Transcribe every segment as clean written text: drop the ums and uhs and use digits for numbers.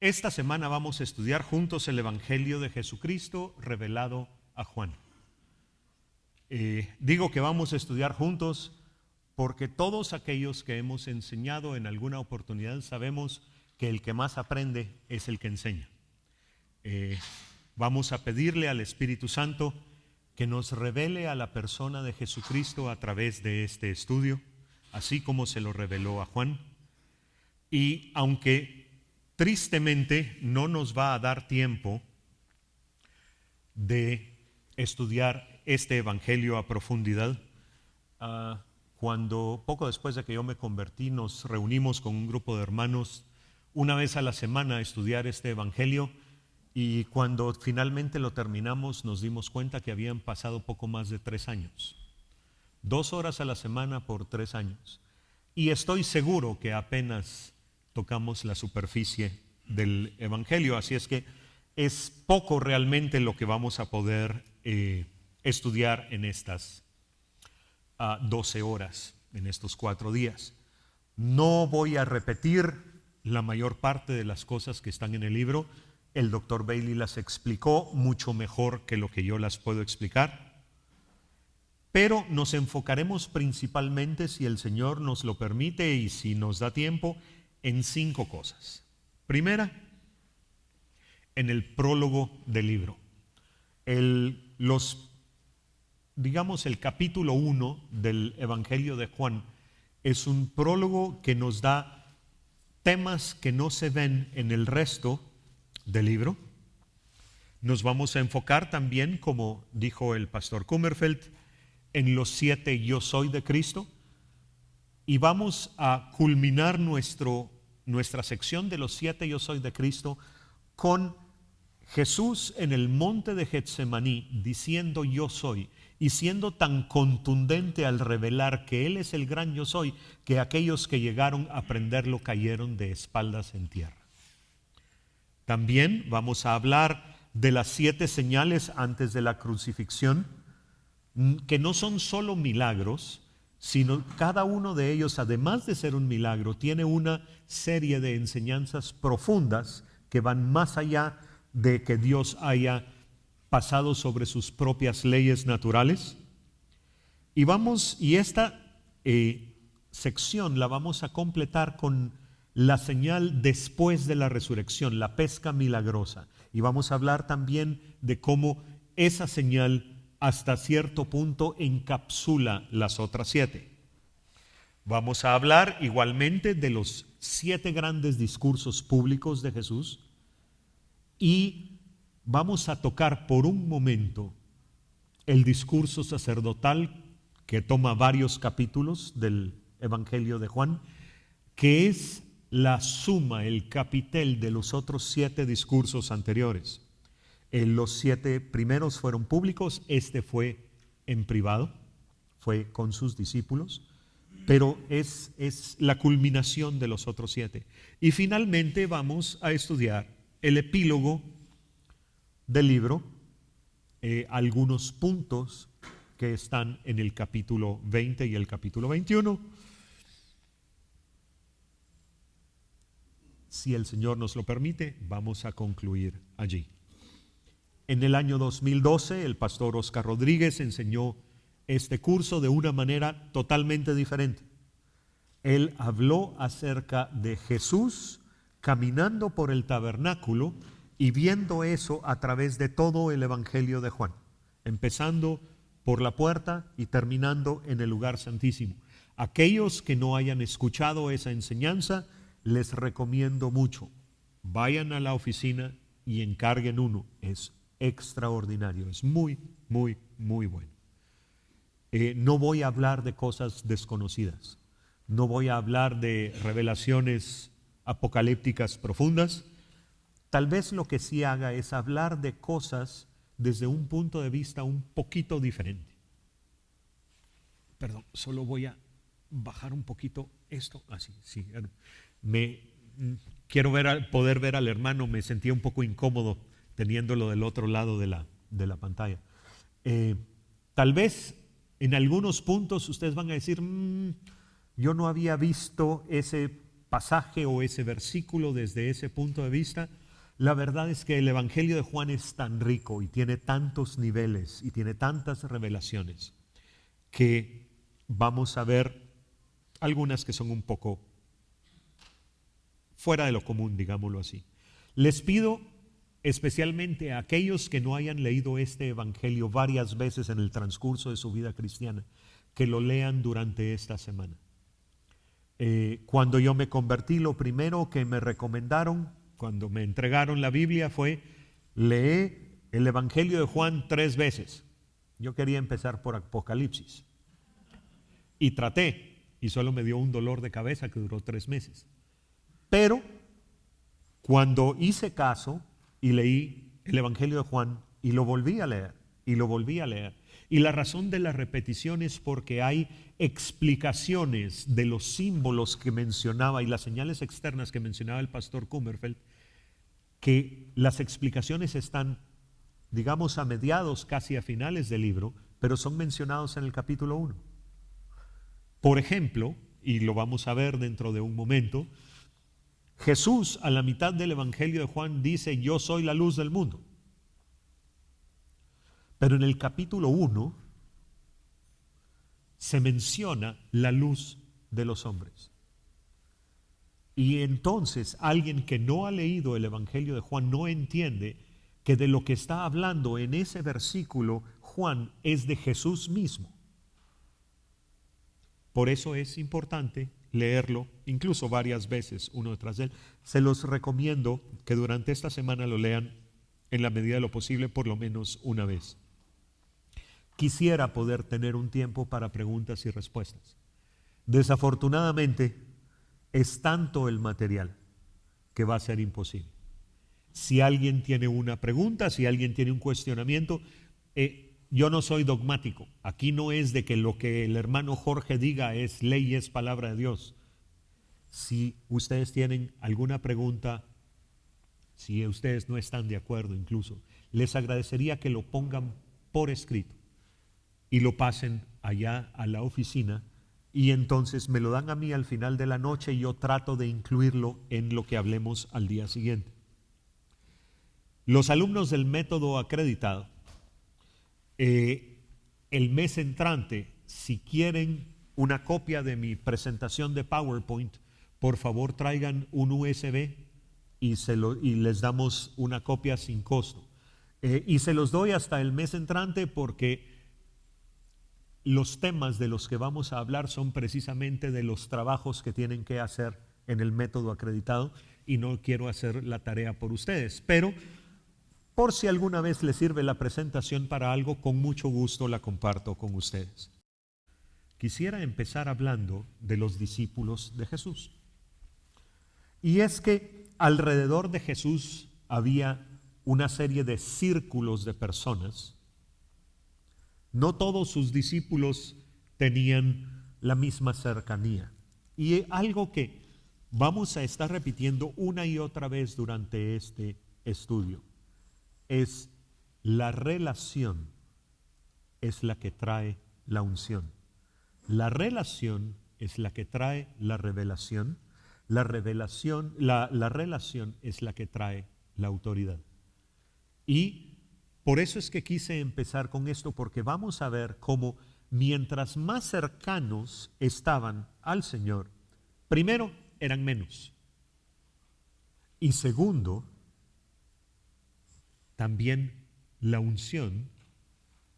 Esta semana vamos a estudiar juntos el Evangelio de Jesucristo revelado a Juan. Digo que vamos a estudiar juntos porque todos aquellos que hemos enseñado en alguna oportunidad sabemos que el que más aprende es el que enseña. Vamos a pedirle al Espíritu Santo que nos revele a la persona de Jesucristo a través de este estudio, así como se lo reveló a Juan. Y aunque tristemente no nos va a dar tiempo de estudiar este evangelio a profundidad, cuando poco después de que yo me convertí nos reunimos con un grupo de hermanos una vez a la semana a estudiar este evangelio, y cuando finalmente lo terminamos nos dimos cuenta que habían pasado poco más de 3 años. 2 horas a la semana por 3 años. Y estoy seguro que apenas tocamos la superficie del evangelio, así es que es poco realmente lo que vamos a poder estudiar en estas 12 horas, en estos 4 días. No voy a repetir la mayor parte de las cosas que están en el libro. El doctor Bailey las explicó mucho mejor que lo que yo las puedo explicar, pero nos enfocaremos principalmente, si el Señor nos lo permite y si nos da tiempo, en 5 cosas. Primera, en el prólogo del libro. El capítulo 1 del Evangelio de Juan es un prólogo que nos da temas que no se ven en el resto del libro. Nos vamos a enfocar también, como dijo el pastor Kummerfeld, en los 7 yo soy de Cristo, y vamos a culminar nuestra sección de los 7 yo soy de Cristo con Jesús en el monte de Getsemaní diciendo yo soy, y siendo tan contundente al revelar que Él es el gran yo soy, que aquellos que llegaron a aprenderlo cayeron de espaldas en tierra. También vamos a hablar de las 7 señales antes de la crucifixión, que no son solo milagros, sino cada uno de ellos, además de ser un milagro, tiene una serie de enseñanzas profundas que van más allá de que Dios haya pasado sobre sus propias leyes naturales. Y esta sección la vamos a completar con la señal después de la resurrección, la pesca milagrosa. Y vamos a hablar también de cómo esa señal hasta cierto punto encapsula las otras 7. Vamos a hablar igualmente de los 7 grandes discursos públicos de Jesús, y vamos a tocar por un momento el discurso sacerdotal que toma varios capítulos del Evangelio de Juan, que es la suma, el capitel de los otros 7 discursos anteriores. Los 7 primeros fueron públicos, este fue en privado, fue con sus discípulos, pero es la culminación de los otros 7. Y finalmente vamos a estudiar el epílogo del libro, algunos puntos que están en el capítulo 20 y el capítulo 21. Si el Señor nos lo permite, vamos a concluir allí. En el año 2012, el pastor Oscar Rodríguez enseñó este curso de una manera totalmente diferente. Él habló acerca de Jesús caminando por el tabernáculo y viendo eso a través de todo el Evangelio de Juan, empezando por la puerta y terminando en el lugar santísimo. Aquellos que no hayan escuchado esa enseñanza, les recomiendo mucho. Vayan a la oficina y encarguen uno. Es extraordinario, es muy, muy, muy bueno. No voy a hablar de cosas desconocidas. No voy a hablar de revelaciones apocalípticas profundas. Tal vez lo que sí haga es hablar de cosas desde un punto de vista un poquito diferente. Perdón, solo voy a bajar un poquito esto. Así, sí. Quiero poder ver al hermano. Me sentía un poco incómodo teniéndolo del otro lado de la pantalla. Tal vez en algunos puntos ustedes van a decir, yo no había visto ese pasaje o ese versículo desde ese punto de vista, la verdad es que el Evangelio de Juan es tan rico y tiene tantos niveles y tiene tantas revelaciones que vamos a ver algunas que son un poco fuera de lo común, digámoslo así. Les pido especialmente a aquellos que no hayan leído este Evangelio varias veces en el transcurso de su vida cristiana, que lo lean durante esta semana. Cuando yo me convertí, lo primero que me recomendaron, cuando me entregaron la Biblia, fue lee el Evangelio de Juan 3 veces. Yo quería empezar por Apocalipsis. Y traté, y solo me dio un dolor de cabeza que duró 3 meses. Pero cuando hice caso y leí el Evangelio de Juan, y lo volví a leer, y lo volví a leer. Y la razón de la repetición es porque hay explicaciones de los símbolos que mencionaba y las señales externas que mencionaba el pastor Kummerfeld, que las explicaciones están, digamos, a mediados, casi a finales del libro, pero son mencionados en el capítulo 1. Por ejemplo, y lo vamos a ver dentro de un momento, Jesús a la mitad del Evangelio de Juan dice: yo soy la luz del mundo. Pero en el capítulo 1 se menciona la luz de los hombres. Y entonces alguien que no ha leído el Evangelio de Juan no entiende que de lo que está hablando en ese versículo Juan es de Jesús mismo. Por eso es importante leerlo, incluso varias veces, uno detrás de él. Se los recomiendo que durante esta semana lo lean en la medida de lo posible, por lo menos una vez. Quisiera poder tener un tiempo para preguntas y respuestas. Desafortunadamente, es tanto el material que va a ser imposible. Si alguien tiene una pregunta, si alguien tiene un cuestionamiento, yo no soy dogmático. Aquí no es de que lo que el hermano Jorge diga es ley y es palabra de Dios. Si ustedes tienen alguna pregunta, si ustedes no están de acuerdo incluso, les agradecería que lo pongan por escrito y lo pasen allá a la oficina, y entonces me lo dan a mí al final de la noche y yo trato de incluirlo en lo que hablemos al día siguiente. Los alumnos del método acreditado, el mes entrante, si quieren una copia de mi presentación de PowerPoint, por favor traigan un USB y les damos una copia sin costo. Y se los doy hasta el mes entrante porque los temas de los que vamos a hablar son precisamente de los trabajos que tienen que hacer en el método acreditado, y no quiero hacer la tarea por ustedes, pero por si alguna vez les sirve la presentación para algo, con mucho gusto la comparto con ustedes. Quisiera empezar hablando de los discípulos de Jesús. Y es que alrededor de Jesús había una serie de círculos de personas. No todos sus discípulos tenían la misma cercanía. Y algo que vamos a estar repitiendo una y otra vez durante este estudio es: la relación es la que trae la unción. La relación es la que trae la revelación. La relación es la que trae la autoridad. Y por eso es que quise empezar con esto, porque vamos a ver cómo mientras más cercanos estaban al Señor, primero, eran menos. Y segundo, también la unción,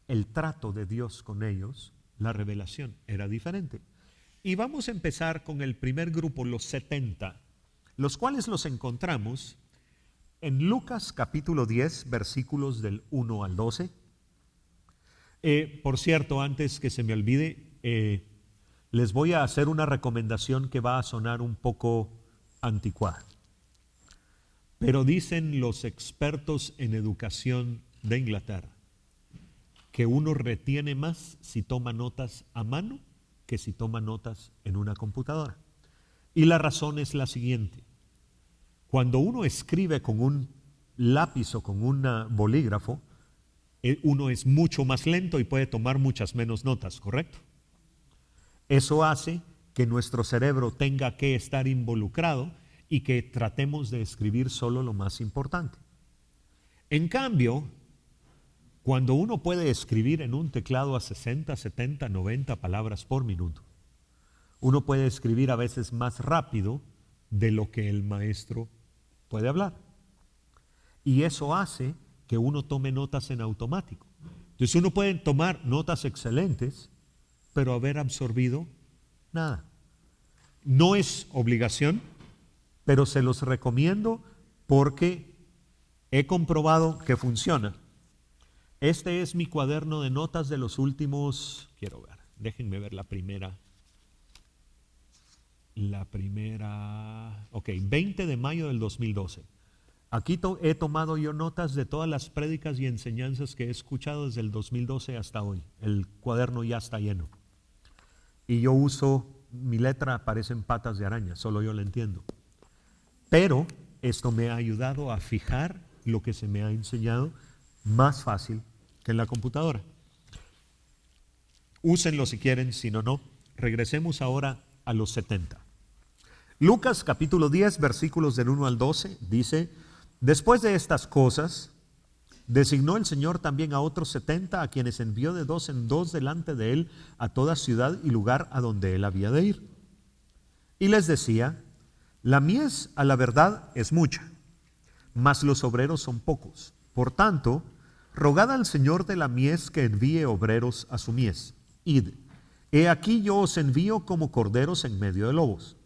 el trato de Dios con ellos, la revelación era diferente. Y vamos a empezar con el primer grupo, los 70, los cuales los encontramos en Lucas capítulo 10, versículos del 1 al 12. Por cierto, antes que se me olvide, les voy a hacer una recomendación que va a sonar un poco anticuada. Pero dicen los expertos en educación de Inglaterra que uno retiene más si toma notas a mano que si toma notas en una computadora. Y la razón es la siguiente: cuando uno escribe con un lápiz o con un bolígrafo, uno es mucho más lento y puede tomar muchas menos notas, ¿correcto? Eso hace que nuestro cerebro tenga que estar involucrado y que tratemos de escribir solo lo más importante. En cambio, cuando uno puede escribir en un teclado a 60, 70, 90 palabras por minuto, uno puede escribir a veces más rápido de lo que el maestro puede hablar. Y eso hace que uno tome notas en automático. Entonces uno puede tomar notas excelentes, pero haber absorbido nada. No es obligación, pero se los recomiendo porque he comprobado que funciona. Este es mi cuaderno de notas de los últimos, quiero ver, déjenme ver la primera, 20 de mayo del 2012. Aquí he tomado yo notas de todas las prédicas y enseñanzas que he escuchado desde el 2012 hasta hoy. El cuaderno ya está lleno. Y yo uso, mi letra parecen patas de araña, solo yo la entiendo. Pero esto me ha ayudado a fijar lo que se me ha enseñado más fácil que en la computadora. Úsenlo si quieren, si no, no. Regresemos ahora a los 70. Lucas capítulo 10, versículos del 1 al 12, dice: después de estas cosas, designó el Señor también a otros 70, a quienes envió de dos en dos delante de él a toda ciudad y lugar a donde él había de ir. Y les decía: la mies a la verdad es mucha, mas los obreros son pocos. Por tanto, rogad al Señor de la mies que envíe obreros a su mies. Id, he aquí yo os envío como corderos en medio de lobos.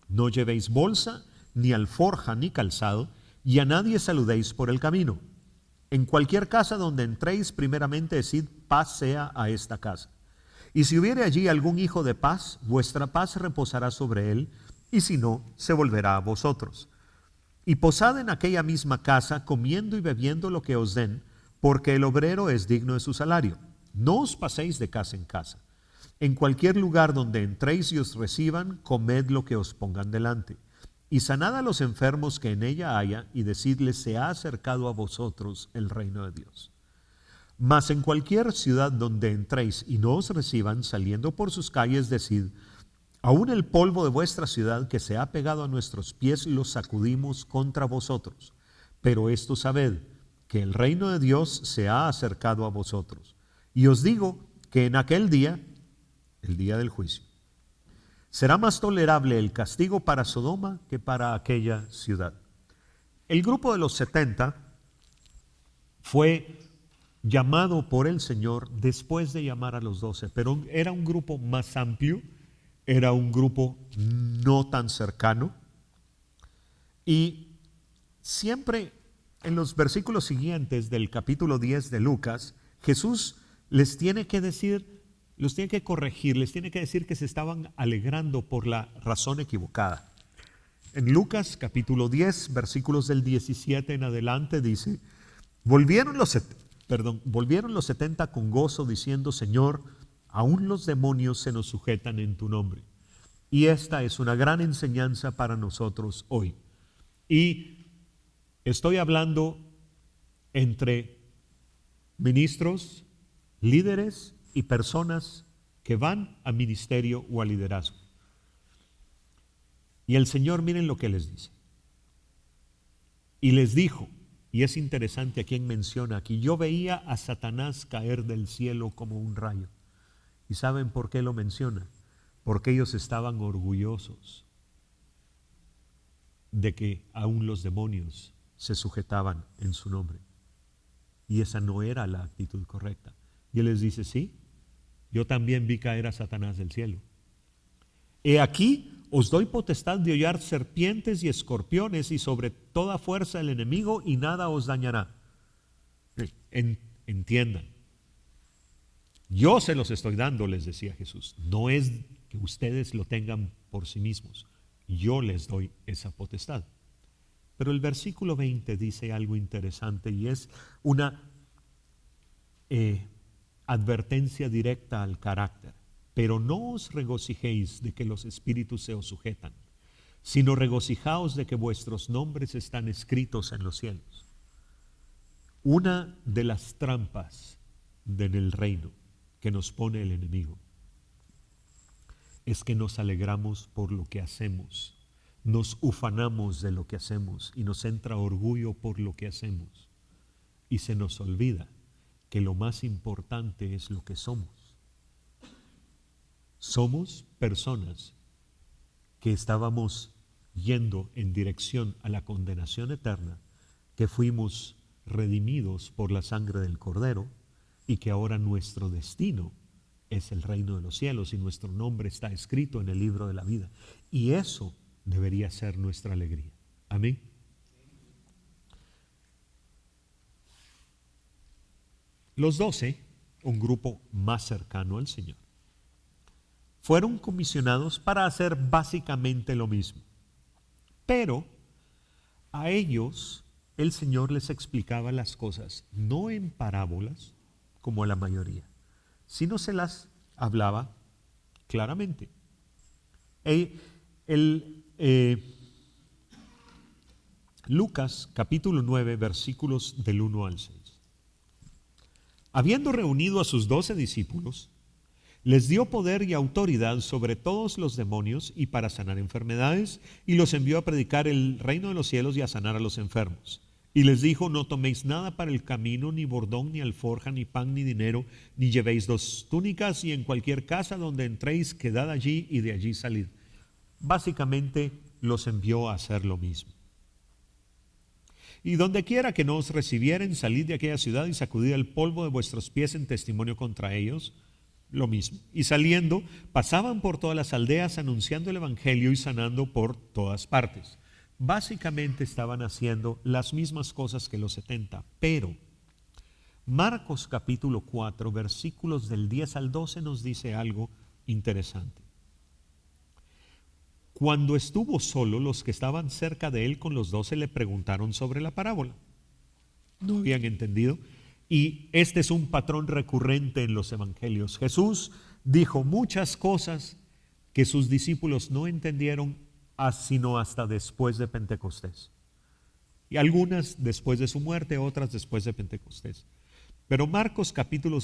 No llevéis bolsa, ni alforja, ni calzado, y a nadie saludéis por el camino. En cualquier casa donde entréis, primeramente decid: paz sea a esta casa. Y si hubiere allí algún hijo de paz, vuestra paz reposará sobre él, y si no, se volverá a vosotros. Y posad en aquella misma casa, comiendo y bebiendo lo que os den, porque el obrero es digno de su salario. No os paséis de casa en casa. En cualquier lugar donde entréis y os reciban, comed lo que os pongan delante. Y sanad a los enfermos que en ella haya, y decidles: se ha acercado a vosotros el reino de Dios. Mas en cualquier ciudad donde entréis y no os reciban, saliendo por sus calles, decid: aún el polvo de vuestra ciudad que se ha pegado a nuestros pies lo sacudimos contra vosotros. Pero esto sabed, que el reino de Dios se ha acercado a vosotros. Y os digo que en aquel día, el día del juicio, será más tolerable el castigo para Sodoma que para aquella ciudad. El grupo de los 70 fue llamado por el Señor después de llamar a los 12, pero era un grupo más amplio, era un grupo no tan cercano. Y siempre en los versículos siguientes del capítulo 10 de Lucas, Jesús les tiene que decir, los tiene que corregir, les tiene que decir que se estaban alegrando por la razón equivocada. En Lucas capítulo 10, versículos del 17 en adelante dice: volvieron los 70 con gozo, diciendo: Señor, aún los demonios se nos sujetan en tu nombre. Y esta es una gran enseñanza para nosotros hoy. Y estoy hablando entre ministros, líderes y personas que van a ministerio o a liderazgo. Y el Señor, miren lo que les dice. Y les dijo, y es interesante a quien menciona aquí: yo veía a Satanás caer del cielo como un rayo. ¿Y saben por qué lo menciona? Porque ellos estaban orgullosos de que aún los demonios se sujetaban en su nombre. Y esa no era la actitud correcta. Y Él les dice: sí, yo también vi caer a Satanás del cielo. He aquí, os doy potestad de hollar serpientes y escorpiones y sobre toda fuerza del enemigo, y nada os dañará. Entiendan. Yo se los estoy dando, les decía Jesús. No es que ustedes lo tengan por sí mismos. Yo les doy esa potestad. Pero el versículo 20 dice algo interesante, y es una advertencia directa al carácter. Pero no os regocijéis de que los espíritus se os sujetan, sino regocijaos de que vuestros nombres están escritos en los cielos. Una de las trampas en el reino que nos pone el enemigo es que nos alegramos por lo que hacemos, nos ufanamos de lo que hacemos y nos entra orgullo por lo que hacemos. Y se nos olvida que lo más importante es lo que somos. Somos personas que estábamos yendo en dirección a la condenación eterna, que fuimos redimidos por la sangre del Cordero y que ahora nuestro destino es el reino de los cielos y nuestro nombre está escrito en el libro de la vida. Y eso debería ser nuestra alegría. Amén. Los 12, un grupo más cercano al Señor, fueron comisionados para hacer básicamente lo mismo. Pero a ellos el Señor les explicaba las cosas no en parábolas como a la mayoría, sino se las hablaba claramente. Lucas capítulo 9 versículos del 1 al 6. Habiendo reunido a sus 12 discípulos, les dio poder y autoridad sobre todos los demonios y para sanar enfermedades, y los envió a predicar el reino de los cielos y a sanar a los enfermos. Y les dijo: no toméis nada para el camino, ni bordón, ni alforja, ni pan, ni dinero, ni llevéis 2 túnicas, y en cualquier casa donde entréis, quedad allí y de allí salid. Básicamente los envió a hacer lo mismo. Y donde quiera que no os recibieren, salid de aquella ciudad y sacudid el polvo de vuestros pies en testimonio contra ellos. Lo mismo. Y saliendo, pasaban por todas las aldeas anunciando el evangelio y sanando por todas partes. Básicamente estaban haciendo las mismas cosas que los 70, pero Marcos capítulo 4, versículos del 10 al 12 nos dice algo interesante. Cuando estuvo solo, los que estaban cerca de él con los 12 le preguntaron sobre la parábola. No habían entendido. Y este es un patrón recurrente en los evangelios. Jesús dijo muchas cosas que sus discípulos no entendieron sino hasta después de Pentecostés. Y algunas después de su muerte, otras después de Pentecostés. Pero Marcos capítulo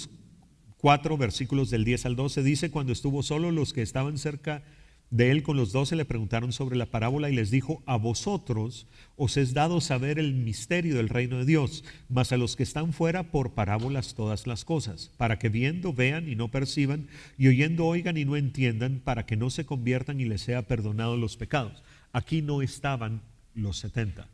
4, versículos del 10 al 12 dice: cuando estuvo solo, los que estaban cerca de él con los 12 le preguntaron sobre la parábola y les dijo: a vosotros os es dado saber el misterio del reino de Dios, mas a los que están fuera por parábolas todas las cosas, para que viendo vean y no perciban, y oyendo oigan y no entiendan, para que no se conviertan y les sea perdonado los pecados. Aquí no estaban los 70.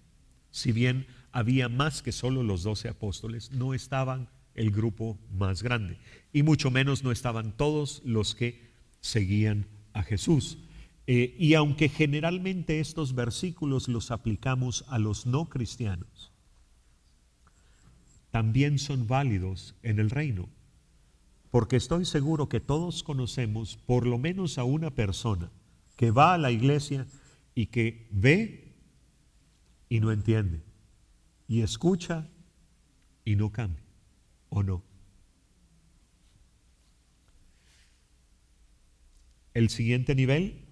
Si bien había más que solo los 12 apóstoles, no estaban el grupo más grande, y mucho menos no estaban todos los que seguían a Jesús. Y aunque generalmente estos versículos los aplicamos a los no cristianos, también son válidos en el reino, porque estoy seguro que todos conocemos por lo menos a una persona que va a la iglesia y que ve y no entiende, y escucha y no cambia, ¿o no? El siguiente nivel,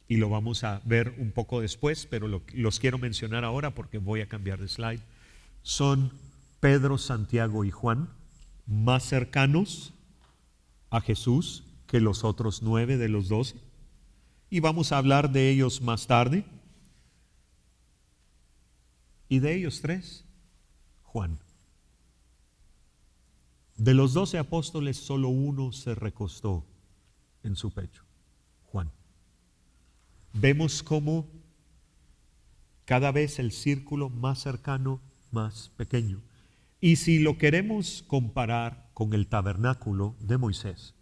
y lo vamos a ver un poco después, pero los quiero mencionar ahora porque voy a cambiar de slide, son Pedro, Santiago y Juan, más cercanos a Jesús que los otros 9 de los 12, y vamos a hablar de ellos más tarde. Y de ellos 3, Juan. De los 12 apóstoles, solo uno se recostó en su pecho, Juan. Vemos cómo cada vez el círculo más cercano, más pequeño. Y si lo queremos comparar con el tabernáculo de Moisés,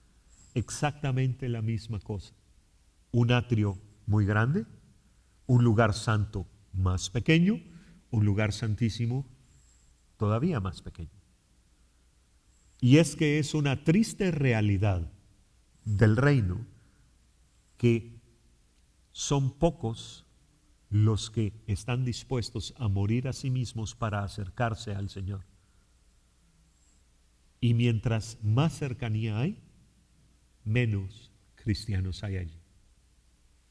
exactamente la misma cosa. Un atrio muy grande, un lugar santo más pequeño, un lugar santísimo todavía más pequeño. Y es que es una triste realidad del reino que son pocos los que están dispuestos a morir a sí mismos para acercarse al Señor. Y mientras más cercanía hay, menos cristianos hay allí.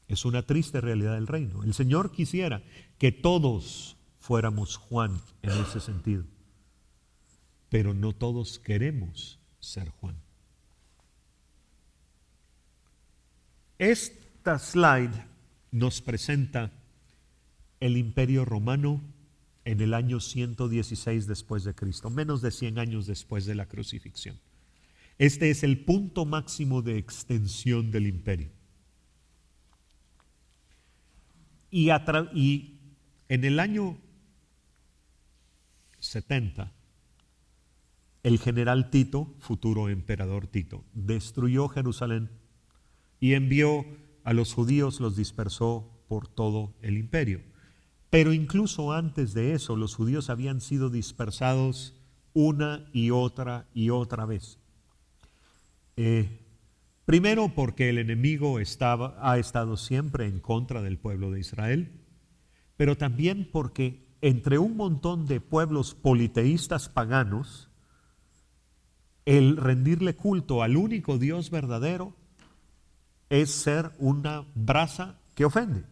Es una triste realidad del reino. El Señor quisiera que todos fuéramos Juan en ese sentido, pero no todos queremos ser Juan. Esta slide nos presenta el Imperio Romano en el año 116 después de Cristo, menos de 100 años después de la crucifixión. Este es el punto máximo de extensión del imperio. Y en el año 70, el general Tito, futuro emperador Tito, destruyó Jerusalén y envió a los judíos, los dispersó por todo el imperio. Pero incluso antes de eso, los judíos habían sido dispersados una y otra vez. Primero porque el enemigo ha estado siempre en contra del pueblo de Israel, pero también porque entre un montón de pueblos politeístas paganos, el rendirle culto al único Dios verdadero es ser una brasa que ofende.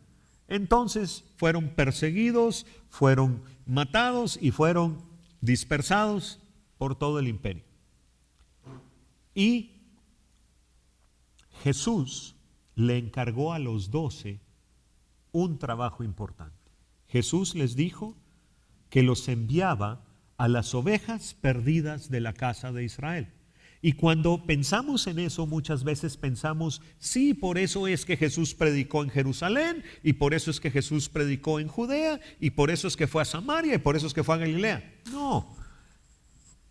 Entonces fueron perseguidos, fueron matados y fueron dispersados por todo el imperio. Y Jesús le encargó a los 12 un trabajo importante. Jesús les dijo que los enviaba a las ovejas perdidas de la casa de Israel. Y cuando pensamos en eso, muchas veces pensamos, sí, por eso es que Jesús predicó en Jerusalén, y por eso es que Jesús predicó en Judea, y por eso es que fue a Samaria, y por eso es que fue a Galilea. No.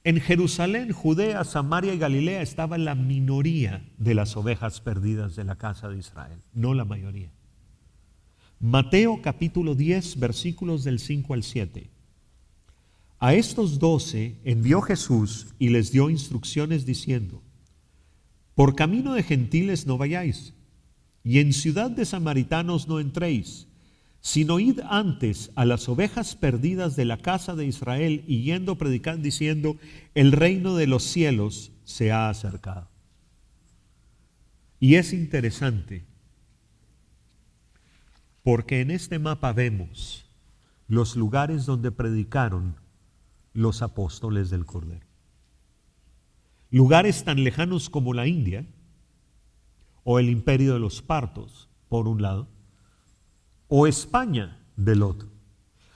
En Jerusalén, Judea, Samaria y Galilea estaba la minoría de las ovejas perdidas de la casa de Israel, no la mayoría. Mateo capítulo 10, versículos del 5 al 7. A estos 12 envió Jesús y les dio instrucciones diciendo: por camino de gentiles no vayáis, y en ciudad de samaritanos no entréis, sino id antes a las ovejas perdidas de la casa de Israel, y yendo predicad diciendo: el reino de los cielos se ha acercado. Y es interesante, porque en este mapa vemos los lugares donde predicaron los apóstoles del Cordero. Lugares tan lejanos como la India o el imperio de los partos, por un lado, o España del otro.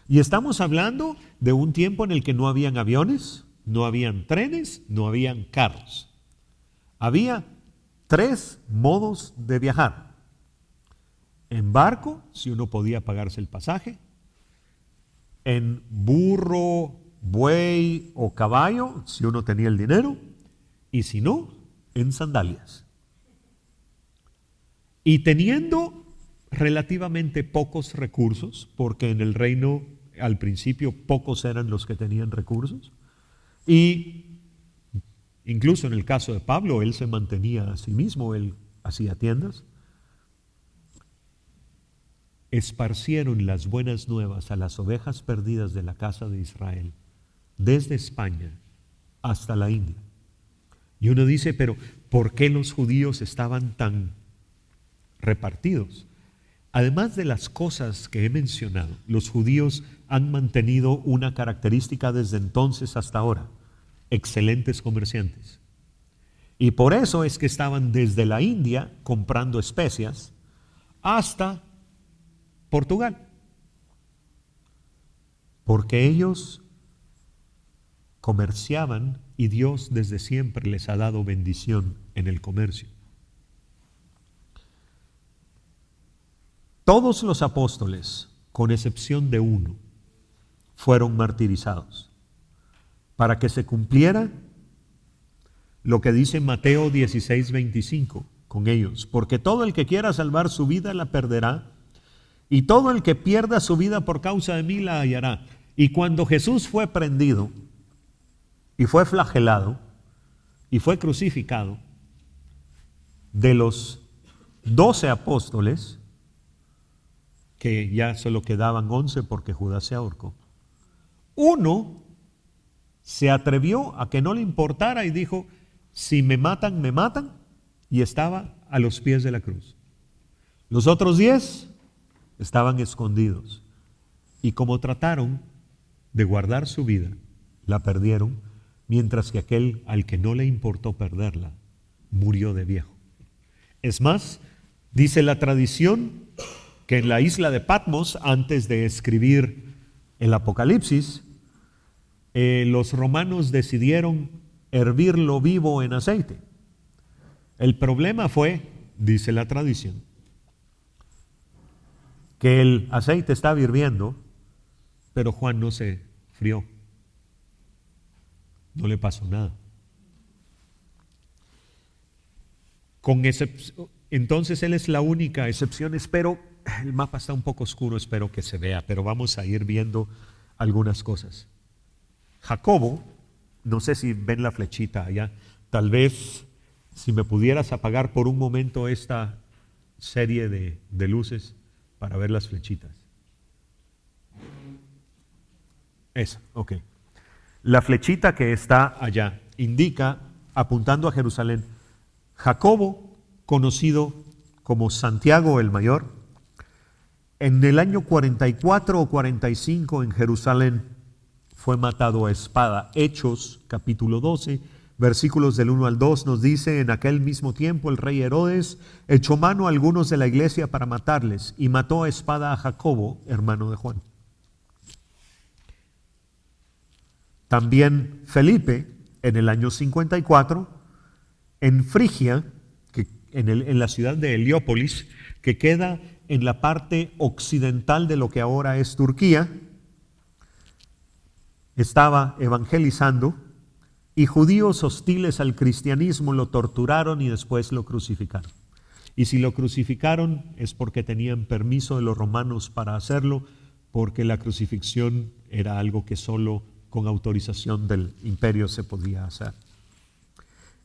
Y estamos hablando de un tiempo en el que no habían aviones, no habían trenes, no habían carros. Había 3 modos de viajar. En barco, si uno podía pagarse el pasaje; en burro, buey o caballo, si uno tenía el dinero; y si no, en sandalias. Y teniendo relativamente pocos recursos, porque en el reino al principio pocos eran los que tenían recursos, y incluso en el caso de Pablo, él se mantenía a sí mismo, él hacía tiendas, esparcieron las buenas nuevas a las ovejas perdidas de la casa de Israel, desde España hasta la India. Y uno dice, pero ¿por qué los judíos estaban tan repartidos? Además de las cosas que he mencionado, los judíos han mantenido una característica desde entonces hasta ahora: excelentes comerciantes. Y por eso es que estaban desde la India comprando especias hasta Portugal, porque ellos comerciaban y Dios desde siempre les ha dado bendición en el comercio. Todos los apóstoles, con excepción de uno, fueron martirizados para que se cumpliera lo que dice Mateo 16:25 con ellos: porque todo el que quiera salvar su vida la perderá, y todo el que pierda su vida por causa de mí la hallará. Y cuando Jesús fue prendido y fue flagelado y fue crucificado, de los 12 apóstoles, que ya solo quedaban 11 porque Judas se ahorcó, uno se atrevió a que no le importara y dijo: si me matan, me matan, y estaba a los pies de la cruz. Los otros 10 estaban escondidos, y como trataron de guardar su vida, la perdieron, mientras que aquel al que no le importó perderla murió de viejo. Es más, Dice la tradición que en la isla de Patmos, antes de escribir el Apocalipsis, los romanos decidieron hervirlo vivo en aceite. El problema fue, dice la tradición, que el aceite estaba hirviendo, pero Juan no se frió. No le pasó nada. Entonces él es la única excepción. Espero, el mapa está un poco oscuro, espero que se vea, pero vamos a ir viendo algunas cosas. Jacobo, no sé si ven la flechita allá, tal vez si me pudieras apagar por un momento esta serie de luces para ver las flechitas. Esa, ok. La flechita que está allá indica, apuntando a Jerusalén, Jacobo, conocido como Santiago el Mayor, en el año 44 o 45 en Jerusalén fue matado a espada. Hechos, capítulo 12, versículos del 1 al 2 nos dice: en aquel mismo tiempo el rey Herodes echó mano a algunos de la iglesia para matarles y mató a espada a Jacobo, hermano de Juan. También Felipe, en el año 54, en Frigia, en la ciudad de Heliópolis, que queda en la parte occidental de lo que ahora es Turquía, estaba evangelizando y judíos hostiles al cristianismo lo torturaron y después lo crucificaron. Y si lo crucificaron es porque tenían permiso de los romanos para hacerlo, porque la crucifixión era algo que solo con autorización del imperio se podía hacer.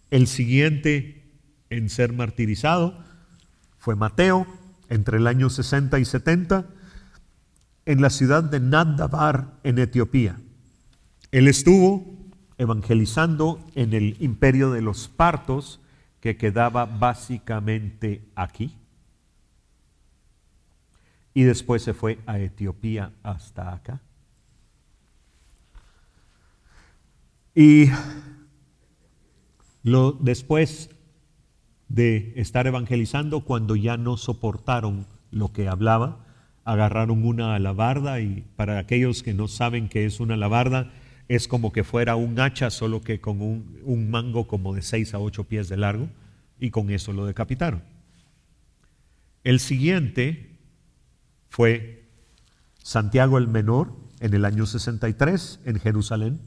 El siguiente en ser martirizado fue Mateo, entre el año 60 y 70, en la ciudad de Nadabar, en Etiopía. Él estuvo evangelizando en el imperio de los partos, que quedaba básicamente aquí, y después se fue a Etiopía hasta acá. Y después de estar evangelizando, cuando ya no soportaron lo que hablaba, agarraron una alabarda, y para aquellos que no saben qué es una alabarda, es como que fuera un hacha, solo que con un mango como de 6 a 8 pies de largo, y con eso lo decapitaron. El siguiente fue Santiago el Menor, en el año 63, en Jerusalén.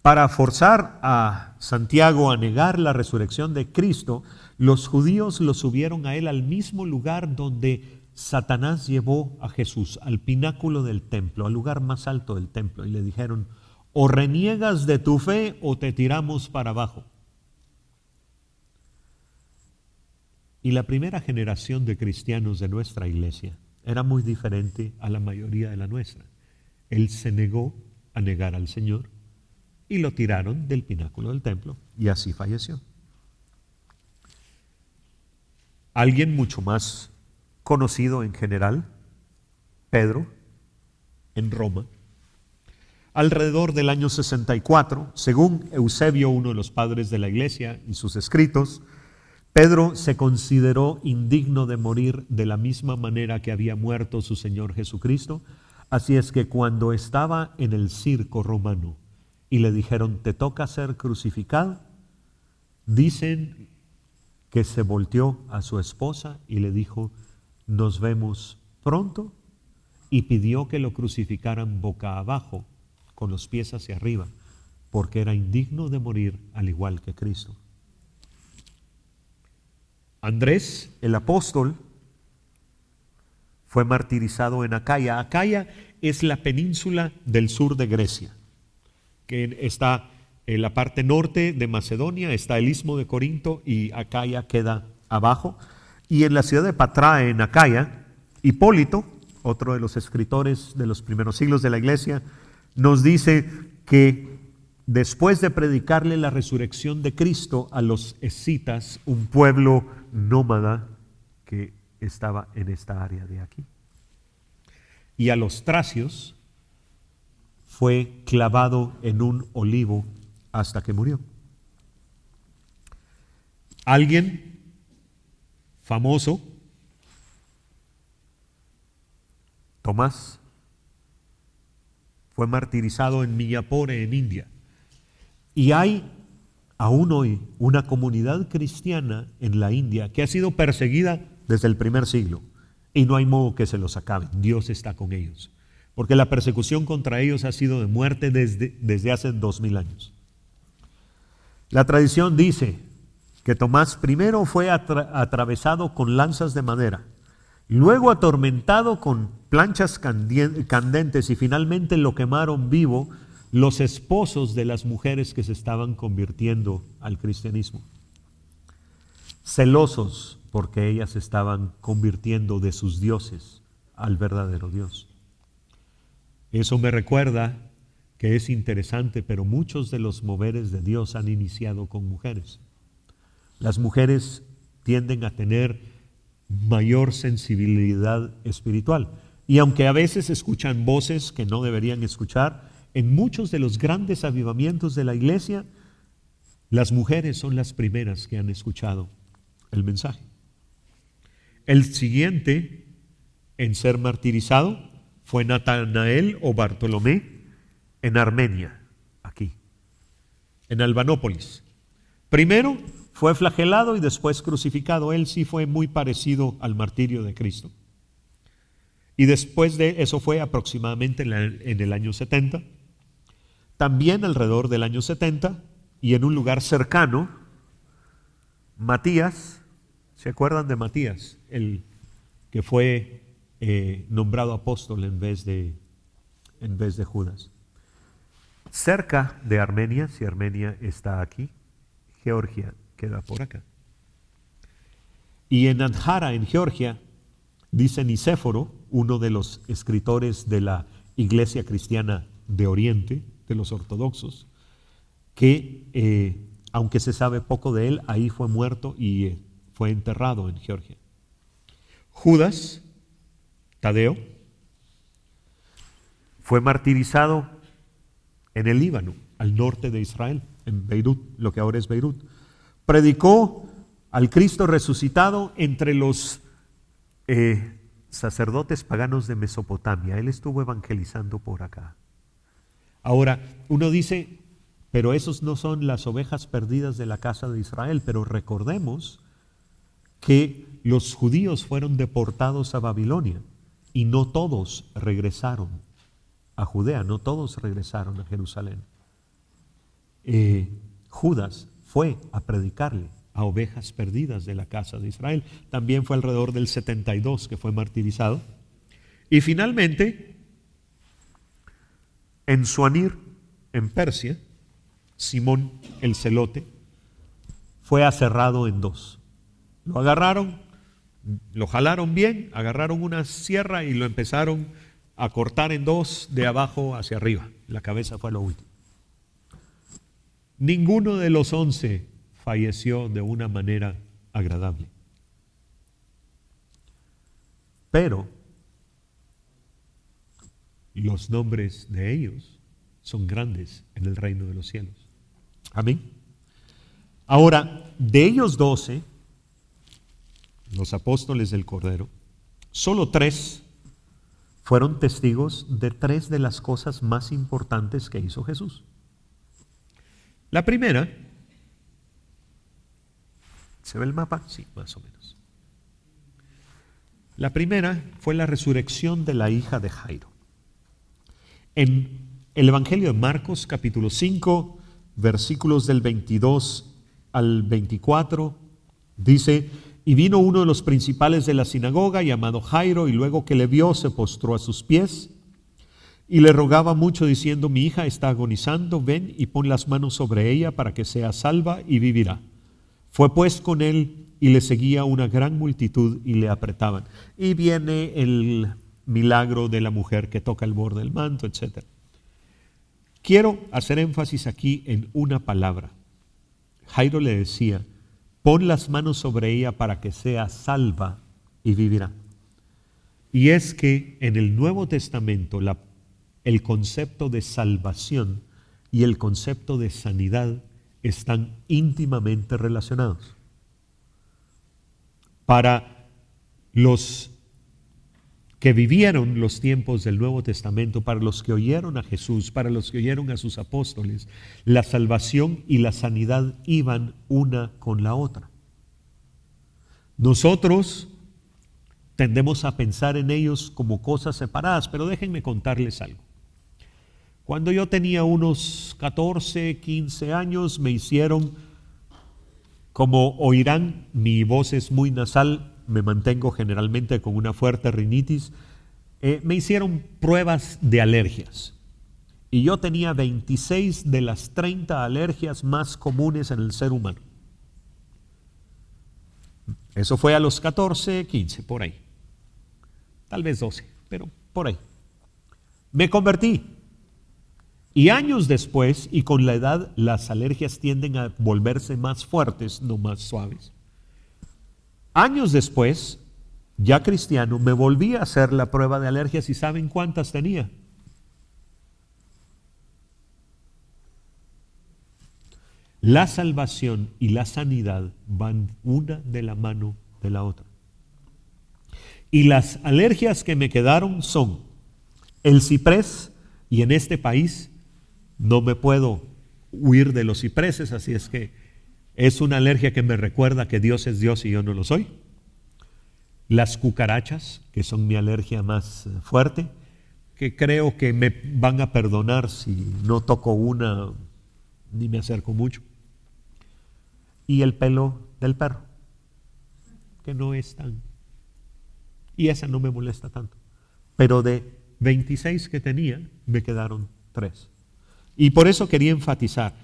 Para forzar a Santiago a negar la resurrección de Cristo, los judíos lo subieron a él al mismo lugar donde Satanás llevó a Jesús, al pináculo del templo, al lugar más alto del templo, y le dijeron: o reniegas de tu fe o te tiramos para abajo. Y la primera generación de cristianos de nuestra iglesia era muy diferente a la mayoría de la nuestra. Él se negó a negar al Señor y lo tiraron del pináculo del templo, y así falleció. Alguien mucho más conocido en general, Pedro, en Roma, alrededor del año 64, según Eusebio, uno de los padres de la iglesia, y sus escritos, Pedro se consideró indigno de morir de la misma manera que había muerto su Señor Jesucristo. Así es que cuando estaba en el circo romano y le dijeron: te toca ser crucificado, dicen que se volteó a su esposa y le dijo: nos vemos pronto, y pidió que lo crucificaran boca abajo, con los pies hacia arriba, porque era indigno de morir al igual que Cristo. Andrés, el apóstol, fue martirizado en Acaya. Acaya es la península del sur de Grecia, que está en la parte norte de Macedonia, está el istmo de Corinto, y Acaya queda abajo. Y en la ciudad de Patraa, en Acaya, Hipólito, otro de los escritores de los primeros siglos de la iglesia, nos dice que después de predicarle la resurrección de Cristo a los escitas, un pueblo nómada que estaba en esta área de aquí, y a los tracios, fue clavado en un olivo hasta que murió. Alguien famoso, Tomás, fue martirizado en Miyapore, en India. Y hay aún hoy una comunidad cristiana en la India que ha sido perseguida desde el primer siglo. Y no hay modo que se los acabe. Dios está con ellos. Porque la persecución contra ellos ha sido de muerte desde hace 2000 años. La tradición dice que Tomás primero fue atravesado con lanzas de madera, luego atormentado con planchas candentes y finalmente lo quemaron vivo los esposos de las mujeres que se estaban convirtiendo al cristianismo, celosos porque ellas se estaban convirtiendo de sus dioses al verdadero Dios. Eso me recuerda que es interesante, pero muchos de los moveres de Dios han iniciado con mujeres. Las mujeres tienden a tener mayor sensibilidad espiritual. Y aunque a veces escuchan voces que no deberían escuchar, en muchos de los grandes avivamientos de la iglesia, las mujeres son las primeras que han escuchado el mensaje. El siguiente en ser martirizado fue Natanael o Bartolomé en Armenia, aquí, en Albanópolis. Primero fue flagelado y después crucificado. Él sí fue muy parecido al martirio de Cristo. Y después de eso fue aproximadamente en el año 70. También alrededor del año 70 y en un lugar cercano, Matías, ¿se acuerdan de Matías? El que fue nombrado apóstol en vez de Judas. Cerca de Armenia, si Armenia está aquí, Georgia queda por acá. Y en Andhara, en Georgia, dice Nicéforo, uno de los escritores de la iglesia cristiana de Oriente, de los ortodoxos, que aunque se sabe poco de él, ahí fue muerto y fue enterrado en Georgia. Judas, Tadeo, fue martirizado en el Líbano, al norte de Israel, en Beirut, lo que ahora es Beirut. Predicó al Cristo resucitado entre los sacerdotes paganos de Mesopotamia. Él estuvo evangelizando por acá. Ahora, uno dice, pero esos no son las ovejas perdidas de la casa de Israel, pero recordemos que los judíos fueron deportados a Babilonia y no todos regresaron a Judea, no todos regresaron a Jerusalén. Judas fue a predicarle a ovejas perdidas de la casa de Israel. También fue alrededor del 72 que fue martirizado. Y finalmente, en Suanir, en Persia, Simón el Celote fue aserrado en dos. Lo agarraron, lo jalaron bien, agarraron una sierra y lo empezaron a cortar en dos de abajo hacia arriba. La cabeza fue lo último. Ninguno de los 11 falleció de una manera agradable. Pero los nombres de ellos son grandes en el reino de los cielos. Amén. Ahora, de ellos 12, los apóstoles del Cordero, solo 3 fueron testigos de 3 de las cosas más importantes que hizo Jesús. La primera, ¿se ve el mapa? Sí, más o menos. La primera fue la resurrección de la hija de Jairo. En el Evangelio de Marcos, capítulo 5, versículos del 22 al 24, dice: y vino uno de los principales de la sinagoga, llamado Jairo, y luego que le vio, se postró a sus pies y le rogaba mucho, diciendo: mi hija está agonizando, ven y pon las manos sobre ella para que sea salva y vivirá. Fue pues con él y le seguía una gran multitud y le apretaban. Y viene el milagro de la mujer que toca el borde del manto, etc. Quiero hacer énfasis aquí en una palabra. Jairo le decía: pon las manos sobre ella para que sea salva y vivirá. Y es que en el Nuevo Testamento el concepto de salvación y el concepto de sanidad están íntimamente relacionados. para los que vivieron los tiempos del Nuevo Testamento, para los que oyeron a Jesús, para los que oyeron a sus apóstoles, la salvación y la sanidad iban una con la otra. Nosotros tendemos a pensar en ellos como cosas separadas, pero déjenme contarles algo. Cuando yo tenía unos 14, 15 años, me hicieron, como oirán, mi voz es muy nasal, me mantengo generalmente con una fuerte rinitis, me hicieron pruebas de alergias. Y yo tenía 26 de las 30 alergias más comunes en el ser humano. Eso fue a los 14, 15, por ahí. Tal vez 12, pero por ahí. Me convertí. Y años después, y con la edad, las alergias tienden a volverse más fuertes, no más suaves. Años después, ya cristiano, me volví a hacer la prueba de alergias y ¿saben cuántas tenía? La salvación y la sanidad van una de la mano de la otra. Y las alergias que me quedaron son el ciprés, y en este país no me puedo huir de los cipreses, así es que es una alergia que me recuerda que Dios es Dios y yo no lo soy. Las cucarachas, que son mi alergia más fuerte, que creo que me van a perdonar si no toco una ni me acerco mucho. Y el pelo del perro, que no es tan... Y esa no me molesta tanto. Pero de 26 que tenía, me quedaron 3. Y por eso quería enfatizar,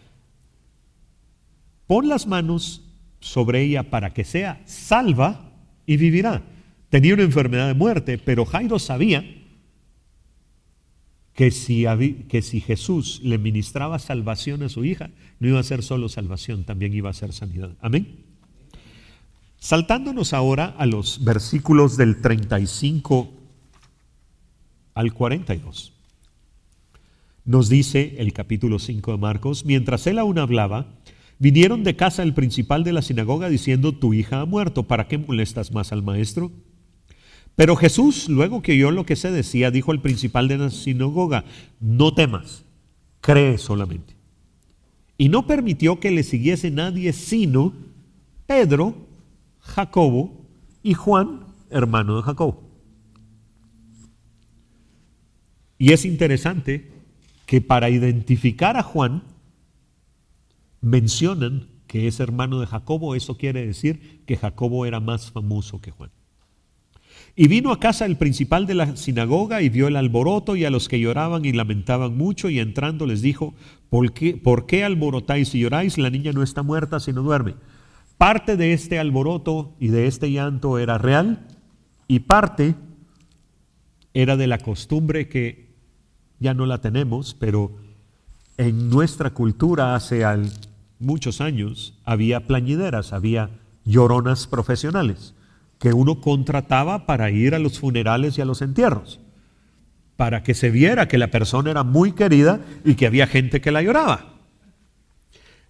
pon las manos sobre ella para que sea salva y vivirá. Tenía una enfermedad de muerte, pero Jairo sabía que si Jesús le ministraba salvación a su hija, no iba a ser solo salvación, también iba a ser sanidad. Amén. Saltándonos ahora a los versículos del 35 al 42. Nos dice el capítulo 5 de Marcos: mientras él aún hablaba, vinieron de casa el principal de la sinagoga diciendo: tu hija ha muerto, ¿para qué molestas más al maestro? Pero Jesús, luego que oyó lo que se decía, dijo al principal de la sinagoga: no temas, cree solamente. Y no permitió que le siguiese nadie sino Pedro, Jacobo y Juan, hermano de Jacobo. Y es interesante que para identificar a Juan mencionan que es hermano de Jacobo. Eso quiere decir que Jacobo era más famoso que Juan. Y vino a casa el principal de la sinagoga y vio el alboroto y a los que lloraban y lamentaban mucho, y entrando les dijo: ¿Por qué alborotáis y lloráis? La niña no está muerta, sino duerme. Parte de este alboroto y de este llanto era real, y parte era de la costumbre que ya no la tenemos, pero en nuestra cultura hace muchos años había plañideras, había lloronas profesionales que uno contrataba para ir a los funerales y a los entierros, para que se viera que la persona era muy querida y que había gente que la lloraba.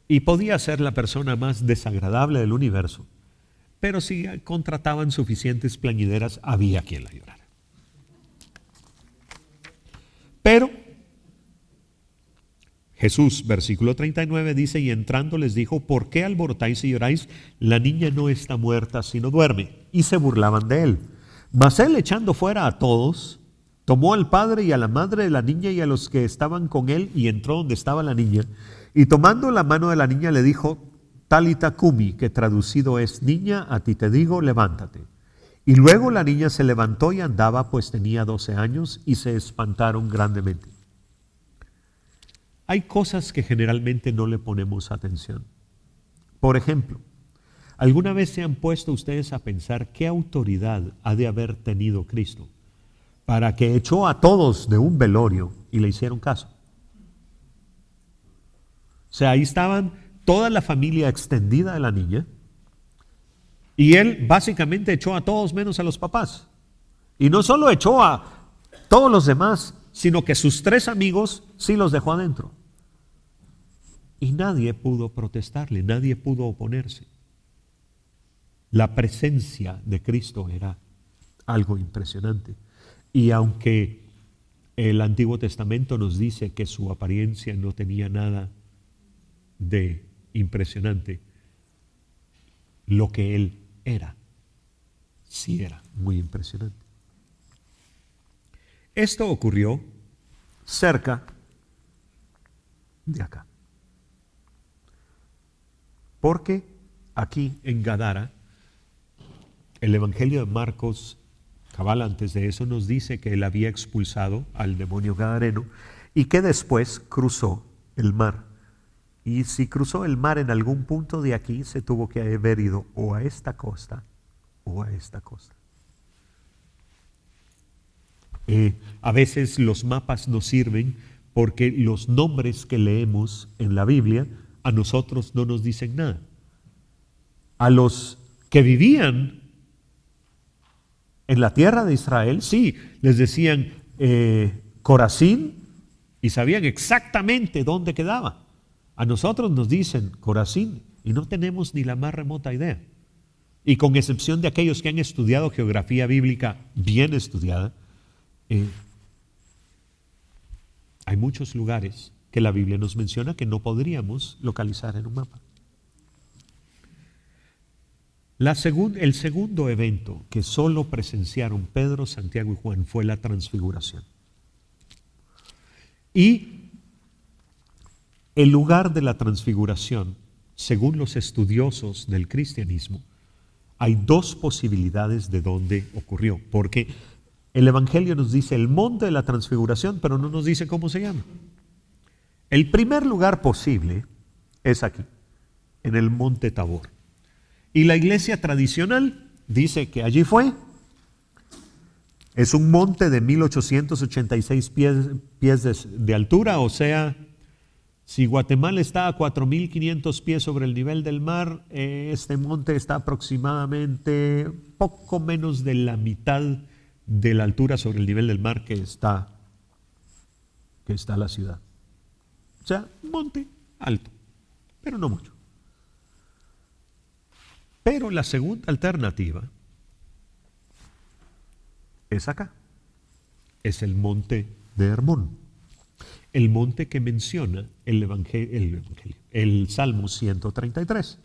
Y podía ser la persona más desagradable del universo, pero si contrataban suficientes plañideras, había quien la llorara. Pero Jesús, versículo 39, dice: y entrando les dijo: ¿por qué alborotáis y lloráis? La niña no está muerta, sino duerme. Y se burlaban de él. Mas él, echando fuera a todos, tomó al padre y a la madre de la niña y a los que estaban con él, y entró donde estaba la niña. Y tomando la mano de la niña le dijo: Talita cumi, que traducido es: niña, a ti te digo, levántate. Y luego la niña se levantó y andaba, pues tenía 12 años, y se espantaron grandemente. Hay cosas que generalmente no le ponemos atención. Por ejemplo, ¿alguna vez se han puesto ustedes a pensar qué autoridad ha de haber tenido Cristo para que echó a todos de un velorio y le hicieron caso? O sea, ahí estaban toda la familia extendida de la niña y él básicamente echó a todos menos a los papás. Y no solo echó a todos los demás, sino que sus 3 amigos sí los dejó adentro. Y nadie pudo protestarle, nadie pudo oponerse. La presencia de Cristo era algo impresionante. Y aunque el Antiguo Testamento nos dice que su apariencia no tenía nada de impresionante, lo que Él era, sí era muy impresionante. Esto ocurrió cerca de acá. Porque aquí en Gadara, el Evangelio de Marcos, cabal antes de eso, nos dice que él había expulsado al demonio gadareno y que después cruzó el mar. Y si cruzó el mar en algún punto de aquí, se tuvo que haber ido o a esta costa o a esta costa. A veces los mapas nos sirven porque los nombres que leemos en la Biblia a nosotros no nos dicen nada. A los que vivían en la tierra de Israel, sí, les decían Corazín y sabían exactamente dónde quedaba. A nosotros nos dicen Corazín y no tenemos ni la más remota idea. Y con excepción de aquellos que han estudiado geografía bíblica bien estudiada, hay muchos lugares que la Biblia nos menciona que no podríamos localizar en un mapa. El segundo evento que solo presenciaron Pedro, Santiago y Juan fue la transfiguración. Y el lugar de la transfiguración, según los estudiosos del cristianismo, hay dos posibilidades de dónde ocurrió, porque el Evangelio nos dice el monte de la transfiguración, pero no nos dice cómo se llama. El primer lugar posible es aquí, en el monte Tabor. Y la iglesia tradicional dice que allí fue. Es un monte de 1886 pies de altura, o sea, si Guatemala está a 4.500 pies sobre el nivel del mar, este monte está aproximadamente poco menos de la mitad de la altura sobre el nivel del mar que está la ciudad. O sea, un monte alto, pero no mucho. Pero la segunda alternativa es acá. Es el monte de Hermón. El monte que menciona el Salmo 133.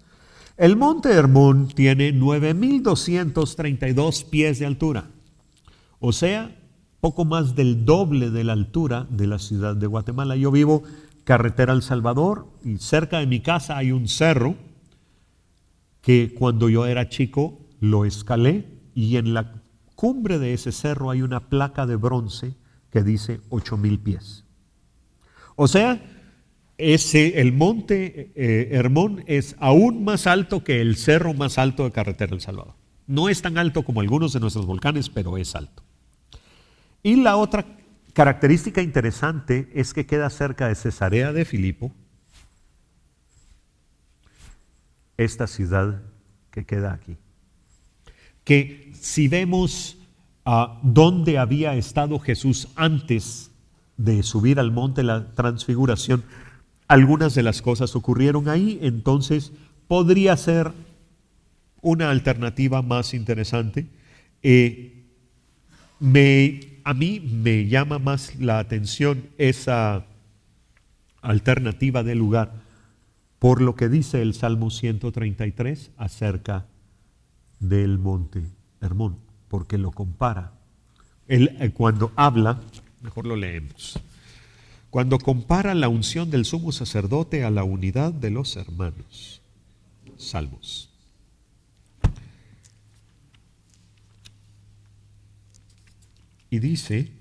El monte Hermón tiene 9.232 pies de altura. O sea, poco más del doble de la altura de la ciudad de Guatemala. Yo vivo carretera El Salvador y cerca de mi casa hay un cerro que cuando yo era chico lo escalé y en la cumbre de ese cerro hay una placa de bronce que dice 8.000 pies. O sea, el monte Hermón es aún más alto que el cerro más alto de carretera El Salvador. No es tan alto como algunos de nuestros volcanes, pero es alto. Y la otra característica interesante es que queda cerca de Cesarea de Filipo, esta ciudad que queda aquí. Que si vemos dónde había estado Jesús antes de subir al monte de la transfiguración, algunas de las cosas ocurrieron ahí, entonces podría ser una alternativa más interesante. A mí me llama más la atención esa alternativa de lugar por lo que dice el Salmo 133 acerca del monte Hermón, porque lo compara. Cuando habla, mejor lo leemos, cuando compara la unción del sumo sacerdote a la unidad de los hermanos. Salmos. Y dice,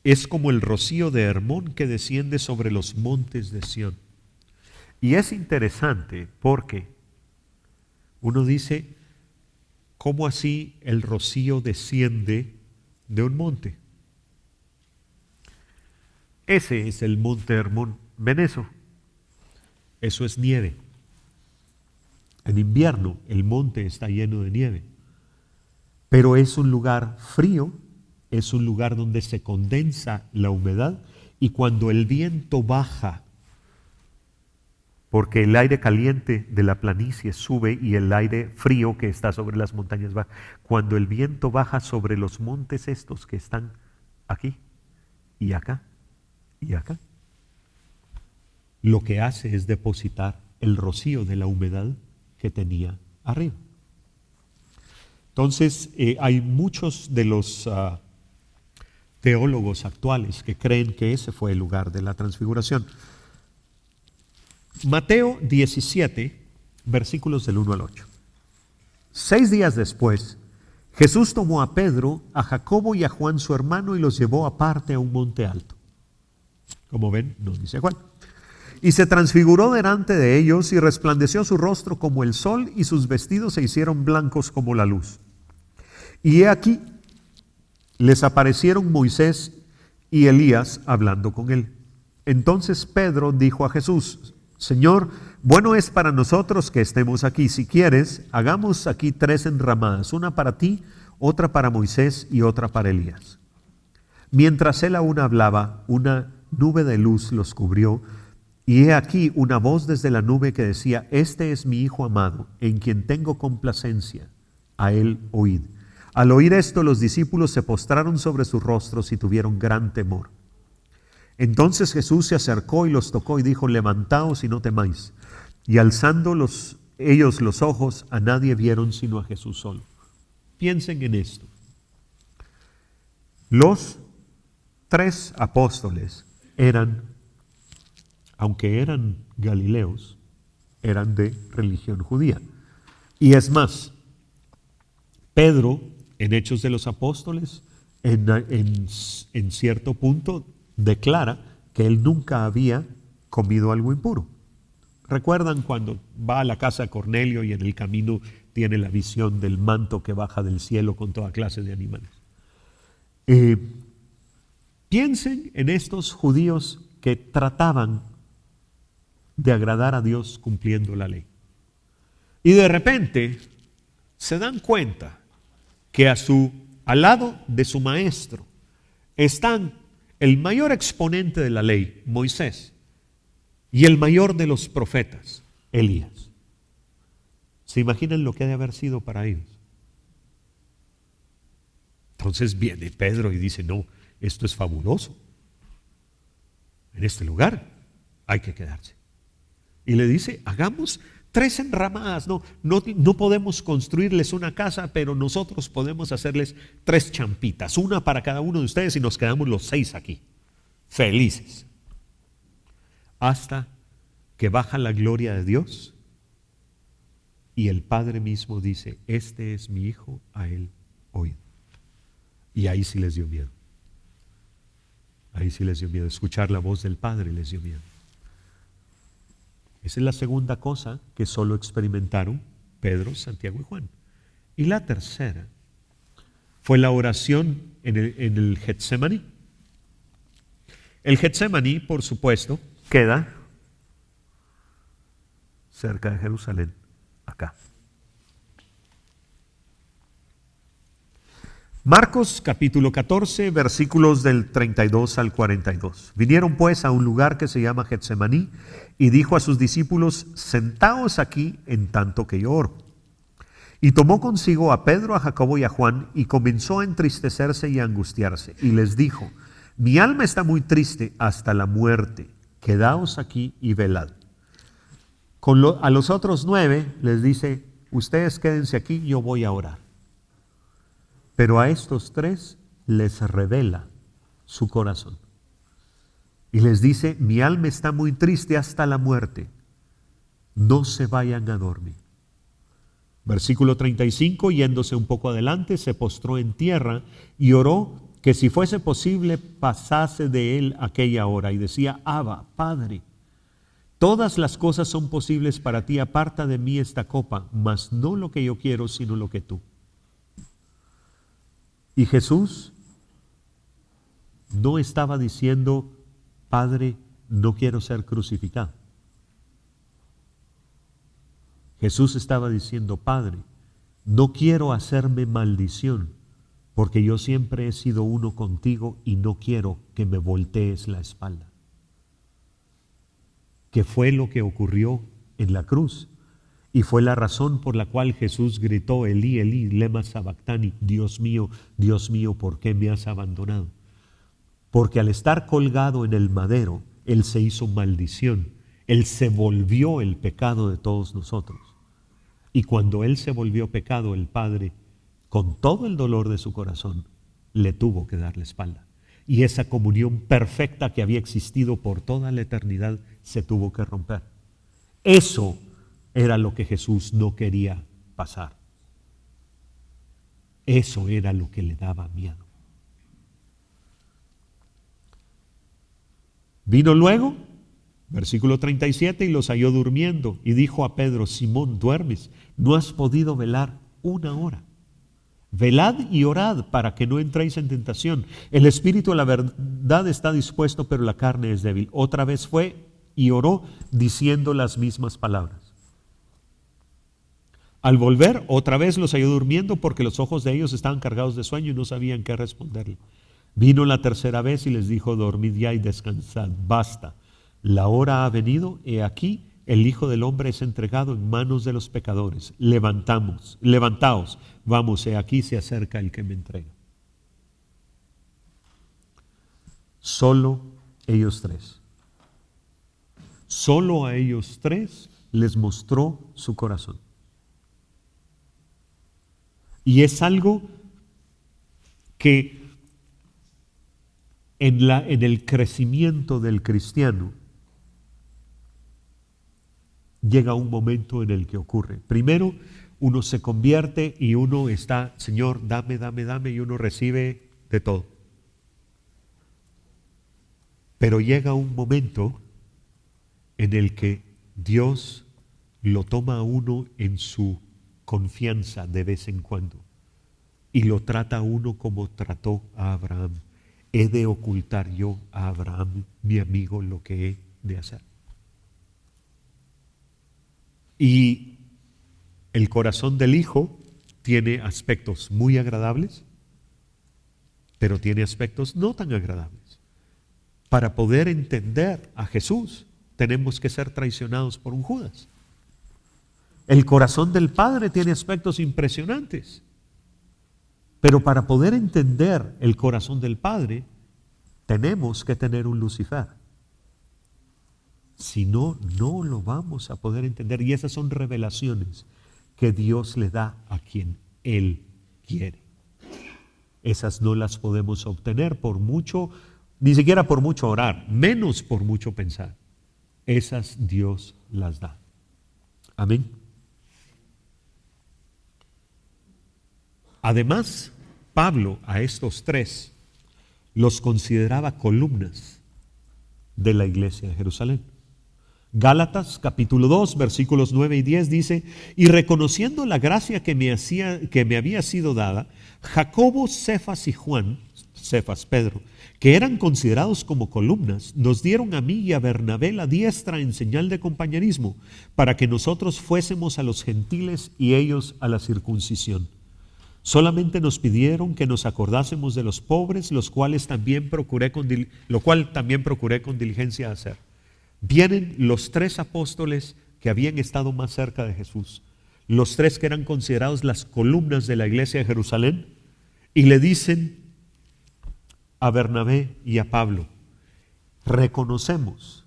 es como el rocío de Hermón que desciende sobre los montes de Sión. Y es interesante porque uno dice, ¿cómo así el rocío desciende de un monte? Ese es el monte Hermón. ¿Ven eso? Eso es nieve. En invierno el monte está lleno de nieve. Pero es un lugar frío, es un lugar donde se condensa la humedad y cuando el viento baja porque el aire caliente de la planicie sube y el aire frío que está sobre las montañas baja. Cuando el viento baja sobre los montes estos que están aquí y acá y acá, lo que hace es depositar el rocío de la humedad que tenía arriba. Entonces, hay muchos de los teólogos actuales que creen que ese fue el lugar de la transfiguración. Mateo 17, versículos del 1 al 8. 6 días después, Jesús tomó a Pedro, a Jacobo y a Juan su hermano y los llevó aparte a un monte alto. Como ven, no dice cuál. Y se transfiguró delante de ellos y resplandeció su rostro como el sol y sus vestidos se hicieron blancos como la luz. Y he aquí, les aparecieron Moisés y Elías hablando con él. Entonces Pedro dijo a Jesús: Señor, bueno es para nosotros que estemos aquí. Si quieres, hagamos aquí 3 enramadas, una para ti, otra para Moisés y otra para Elías. Mientras él aún hablaba, una nube de luz los cubrió, y he aquí una voz desde la nube que decía: Este es mi Hijo amado, en quien tengo complacencia, a él oíd. Al oír esto, los discípulos se postraron sobre sus rostros y tuvieron gran temor. Entonces Jesús se acercó y los tocó y dijo: Levantaos y no temáis. Y alzando ellos los ojos, a nadie vieron sino a Jesús solo. Piensen en esto. Los 3 apóstoles aunque eran galileos, eran de religión judía. Y es más, Pedro, en Hechos de los Apóstoles, en cierto punto, declara que él nunca había comido algo impuro. ¿Recuerdan cuando va a la casa de Cornelio y en el camino tiene la visión del manto que baja del cielo con toda clase de animales? Piensen en estos judíos que trataban de agradar a Dios cumpliendo la ley. Y de repente se dan cuenta que al lado de su maestro están el mayor exponente de la ley, Moisés, y el mayor de los profetas, Elías. ¿Se imaginan lo que ha de haber sido para ellos? Entonces viene Pedro y dice: no, esto es fabuloso. En este lugar hay que quedarse. Y le dice: hagamos 3 enramadas. No podemos construirles una casa, pero nosotros podemos hacerles 3 champitas, una para cada uno de ustedes, y nos quedamos los 6 aquí, felices. Hasta que baja la gloria de Dios y el Padre mismo dice: Este es mi Hijo, a él oíd. Y ahí sí les dio miedo. Ahí sí les dio miedo. Escuchar la voz del Padre les dio miedo. Esa es la segunda cosa que solo experimentaron Pedro, Santiago y Juan. Y la tercera fue la oración en el Getsemaní. El Getsemaní, por supuesto, queda cerca de Jerusalén, acá. Marcos capítulo 14, versículos del 32 al 42. Vinieron pues a un lugar que se llama Getsemaní y dijo a sus discípulos: Sentaos aquí en tanto que yo oro. Y tomó consigo a Pedro, a Jacobo y a Juan y comenzó a entristecerse y a angustiarse. Y les dijo: Mi alma está muy triste hasta la muerte. Quedaos aquí y velad. A los otros 9 les dice: Ustedes quédense aquí, yo voy a orar. Pero a estos 3 les revela su corazón. Y les dice: mi alma está muy triste hasta la muerte. No se vayan a dormir. Versículo 35, yéndose un poco adelante, se postró en tierra y oró que si fuese posible pasase de él aquella hora. Y decía: Abba, Padre, todas las cosas son posibles para ti, aparta de mí esta copa, mas no lo que yo quiero, sino lo que tú. Y Jesús no estaba diciendo: Padre, no quiero ser crucificado. Jesús estaba diciendo: Padre, no quiero hacerme maldición, porque yo siempre he sido uno contigo y no quiero que me voltees la espalda. que fue lo que ocurrió en la cruz. Y fue la razón por la cual Jesús gritó, Elí, Elí, lema sabactani, Dios mío, ¿por qué me has abandonado? Porque al estar colgado en el madero, Él se hizo maldición. Él se volvió el pecado de todos nosotros. Y cuando Él se volvió pecado, el Padre, con todo el dolor de su corazón, le tuvo que dar la espalda. Y esa comunión perfecta que había existido por toda la eternidad se tuvo que romper. Eso era lo que Jesús no quería pasar. Eso era lo que le daba miedo. Vino luego, versículo 37, y los halló durmiendo, y dijo a Pedro, Simón, ¿duermes? ¿No has podido velar una hora? Velad y orad para que no entréis en tentación. El espíritu a la verdad está dispuesto, pero la carne es débil. Otra vez fue y oró diciendo las mismas palabras. Al volver, otra vez los halló durmiendo porque los ojos de ellos estaban cargados de sueño y no sabían qué responderle. Vino la tercera vez y les dijo, dormid ya y descansad, basta. La hora ha venido, he aquí, el Hijo del Hombre es entregado en manos de los pecadores. Levantaos, vamos, he aquí se acerca el que me entrega. Solo ellos tres. Solo a ellos tres les mostró su corazón. Y es algo que en el crecimiento del cristiano llega un momento en el que ocurre. Primero, uno se convierte y uno está, Señor, dame, dame, dame, y uno recibe de todo. Pero llega un momento en el que Dios lo toma a uno en su confianza de vez en cuando y lo trata a uno como trató a Abraham. ¿He de ocultar yo a Abraham, mi amigo, lo que he de hacer? Y el corazón del Hijo tiene aspectos muy agradables, pero tiene aspectos no tan agradables. Para poder entender a Jesús, tenemos que ser traicionados por un Judas. El corazón del Padre tiene aspectos impresionantes, pero para poder entender el corazón del Padre, tenemos que tener un Lucifer. Si no, no lo vamos a poder entender. Y esas son revelaciones que Dios le da a quien Él quiere. Esas no las podemos obtener por mucho, ni siquiera por mucho orar, menos por mucho pensar. Esas Dios las da. Amén. Además, Pablo a estos tres los consideraba columnas de la iglesia de Jerusalén. Gálatas capítulo 2 versículos 9 y 10 dice, y reconociendo la gracia que me había sido dada, Jacobo, Cefas y Juan, Cefas, Pedro, que eran considerados como columnas, nos dieron a mí y a Bernabé la diestra en señal de compañerismo, para que nosotros fuésemos a los gentiles y ellos a la circuncisión. Solamente nos pidieron que nos acordásemos de los pobres, lo cual también procuré con diligencia hacer. Vienen los tres apóstoles que habían estado más cerca de Jesús, los tres que eran considerados las columnas de la iglesia de Jerusalén, y le dicen a Bernabé y a Pablo, reconocemos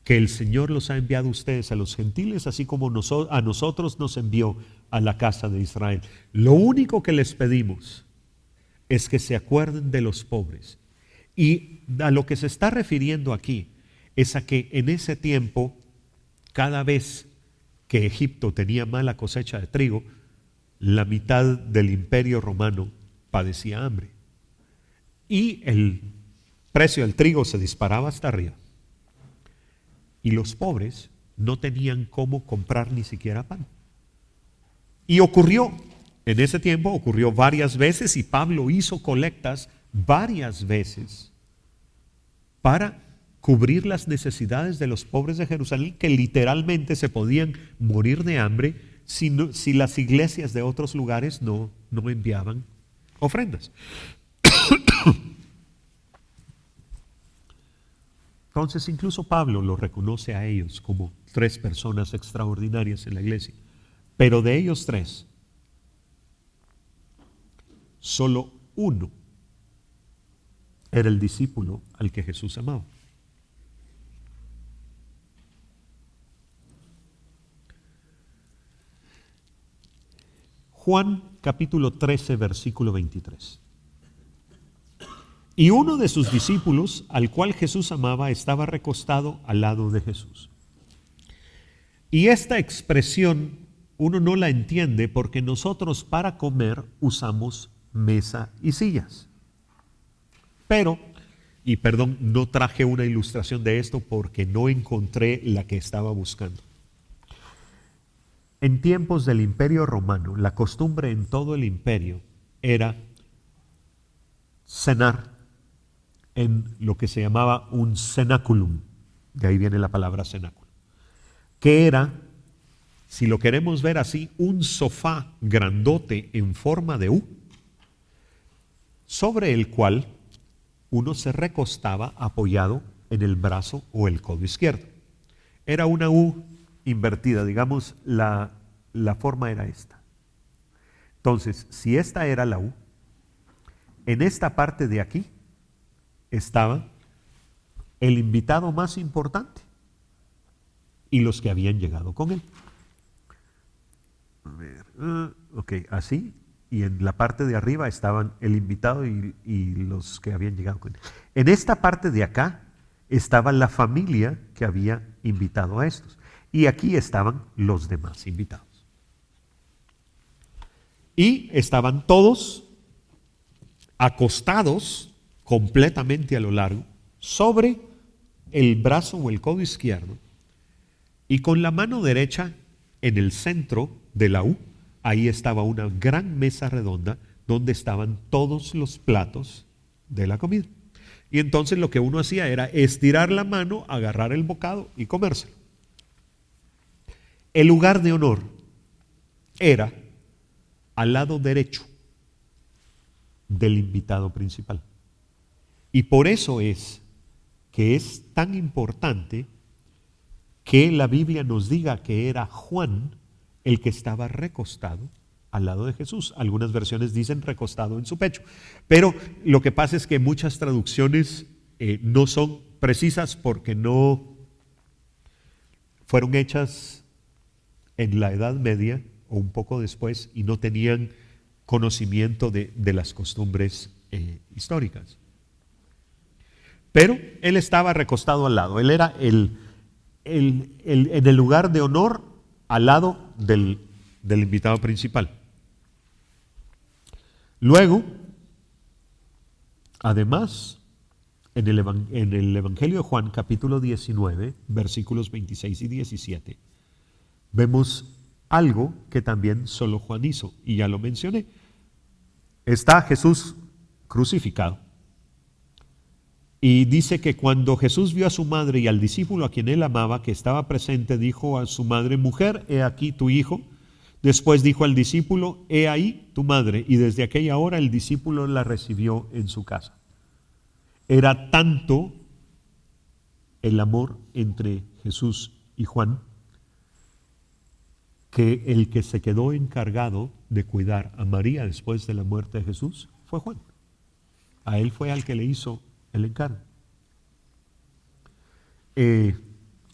que el Señor los ha enviado a ustedes a los gentiles, así como a nosotros nos envió a la casa de Israel. Lo único que les pedimos es que se acuerden de los pobres. Y a lo que se está refiriendo aquí es a que en ese tiempo, cada vez que Egipto tenía mala cosecha de trigo, la mitad del imperio romano padecía hambre. Y el precio del trigo se disparaba hasta arriba. Y los pobres no tenían cómo comprar ni siquiera pan. Y ocurrió, en ese tiempo ocurrió varias veces, y Pablo hizo colectas varias veces para cubrir las necesidades de los pobres de Jerusalén, que literalmente se podían morir de hambre si las iglesias de otros lugares no enviaban ofrendas. Entonces incluso Pablo los reconoce a ellos como 3 personas extraordinarias en la iglesia. Pero de ellos 3, solo uno era el discípulo al que Jesús amaba. Juan capítulo 13, versículo 23. Y uno de sus discípulos, al cual Jesús amaba, estaba recostado al lado de Jesús. Y esta expresión uno no la entiende porque nosotros para comer usamos mesa y sillas. Pero, y perdón, no traje una ilustración de esto porque no encontré la que estaba buscando. En tiempos del Imperio Romano, la costumbre en todo el imperio era cenar en lo que se llamaba un cenaculum, de ahí viene la palabra cenáculo, que era, si lo queremos ver así, un sofá grandote en forma de U, sobre el cual uno se recostaba apoyado en el brazo o el codo izquierdo. Era una U invertida, digamos, la forma era esta. Entonces, si esta era la U, en esta parte de aquí estaba el invitado más importante y los que habían llegado con él. A ver, ok, así, y en la parte de arriba estaban el invitado y los que habían llegado con él. En esta parte de acá estaba la familia que había invitado a estos, y aquí estaban los demás invitados. Y estaban todos acostados completamente a lo largo, sobre el brazo o el codo izquierdo, y con la mano derecha en el centro de la U, ahí estaba una gran mesa redonda donde estaban todos los platos de la comida. Y entonces lo que uno hacía era estirar la mano, agarrar el bocado y comérselo. El lugar de honor era al lado derecho del invitado principal. Y por eso es que es tan importante que la Biblia nos diga que era Juan el que estaba recostado al lado de Jesús. Algunas versiones dicen recostado en su pecho. Pero lo que pasa es que muchas traducciones no son precisas porque no fueron hechas en la Edad Media o un poco después y no tenían conocimiento de las costumbres históricas. Pero él estaba recostado al lado, él era en el lugar de honor al lado del invitado principal. Luego, además, en el Evangelio de Juan, capítulo 19, versículos 26 y 17, vemos algo que también solo Juan hizo, y ya lo mencioné. Está Jesús crucificado. Y dice que cuando Jesús vio a su madre y al discípulo a quien él amaba, que estaba presente, dijo a su madre: mujer, he aquí tu hijo. Después dijo al discípulo: he ahí tu madre. Y desde aquella hora el discípulo la recibió en su casa. Era tanto el amor entre Jesús y Juan que el que se quedó encargado de cuidar a María después de la muerte de Jesús fue Juan. A él fue al que le hizo el encargo.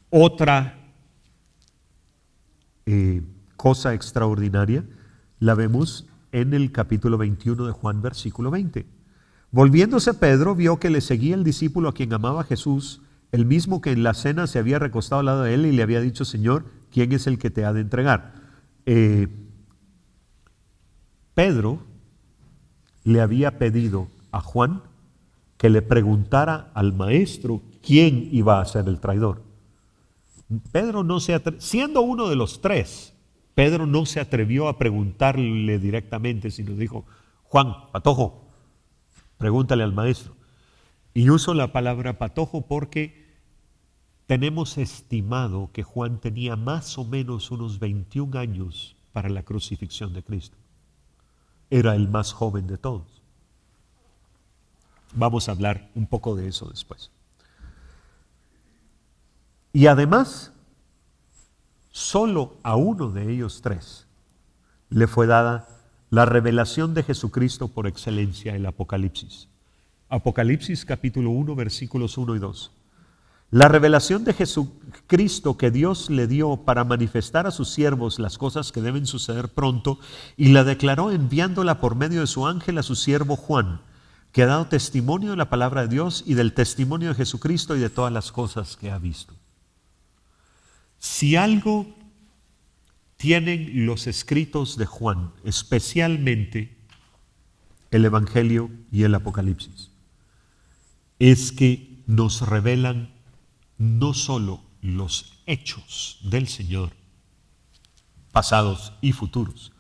Otra cosa extraordinaria la vemos en el capítulo 21 de Juan, versículo 20. Volviéndose Pedro, vio que le seguía el discípulo a quien amaba Jesús, el mismo que en la cena se había recostado al lado de él y le había dicho: Señor, ¿quién es el que te ha de entregar? Pedro le había pedido a Juan que le preguntara al maestro quién iba a ser el traidor. Pedro no se siendo uno de los 3, Pedro no se atrevió a preguntarle directamente, sino dijo: Juan, patojo, pregúntale al maestro. Y uso la palabra patojo porque tenemos estimado que Juan tenía más o menos unos 21 años para la crucifixión de Cristo. Era el más joven de todos. Vamos a hablar un poco de eso después. Y además, solo a uno de ellos tres le fue dada la revelación de Jesucristo por excelencia, el Apocalipsis. Apocalipsis capítulo 1, versículos 1 y 2. La revelación de Jesucristo que Dios le dio para manifestar a sus siervos las cosas que deben suceder pronto, y la declaró enviándola por medio de su ángel a su siervo Juan, que ha dado testimonio de la palabra de Dios y del testimonio de Jesucristo y de todas las cosas que ha visto. Si algo tienen los escritos de Juan, especialmente el Evangelio y el Apocalipsis, es que nos revelan no solo los hechos del Señor, pasados y futuros,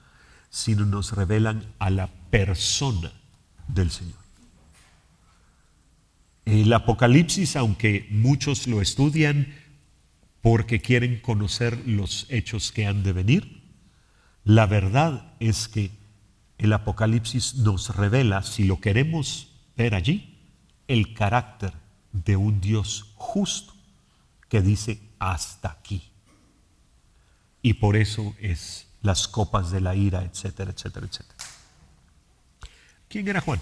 sino nos revelan a la persona del Señor. El Apocalipsis, aunque muchos lo estudian porque quieren conocer los hechos que han de venir, la verdad es que el Apocalipsis nos revela, si lo queremos ver allí, el carácter de un Dios justo que dice hasta aquí. Y por eso es las copas de la ira, etcétera, etcétera, etcétera. ¿Quién era Juan?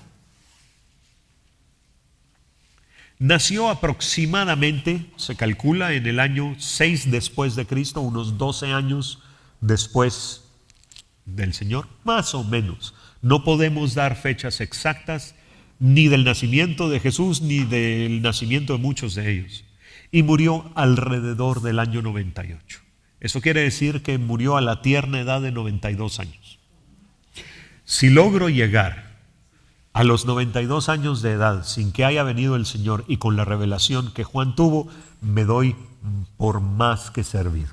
Nació aproximadamente, se calcula, en el año 6 después de Cristo, unos 12 años después del Señor, más o menos. No podemos dar fechas exactas ni del nacimiento de Jesús ni del nacimiento de muchos de ellos. Y murió alrededor del año 98. Eso quiere decir que murió a la tierna edad de 92 años. Si logro llegar a los 92 años de edad sin que haya venido el Señor y con la revelación que Juan tuvo, me doy por más que servido.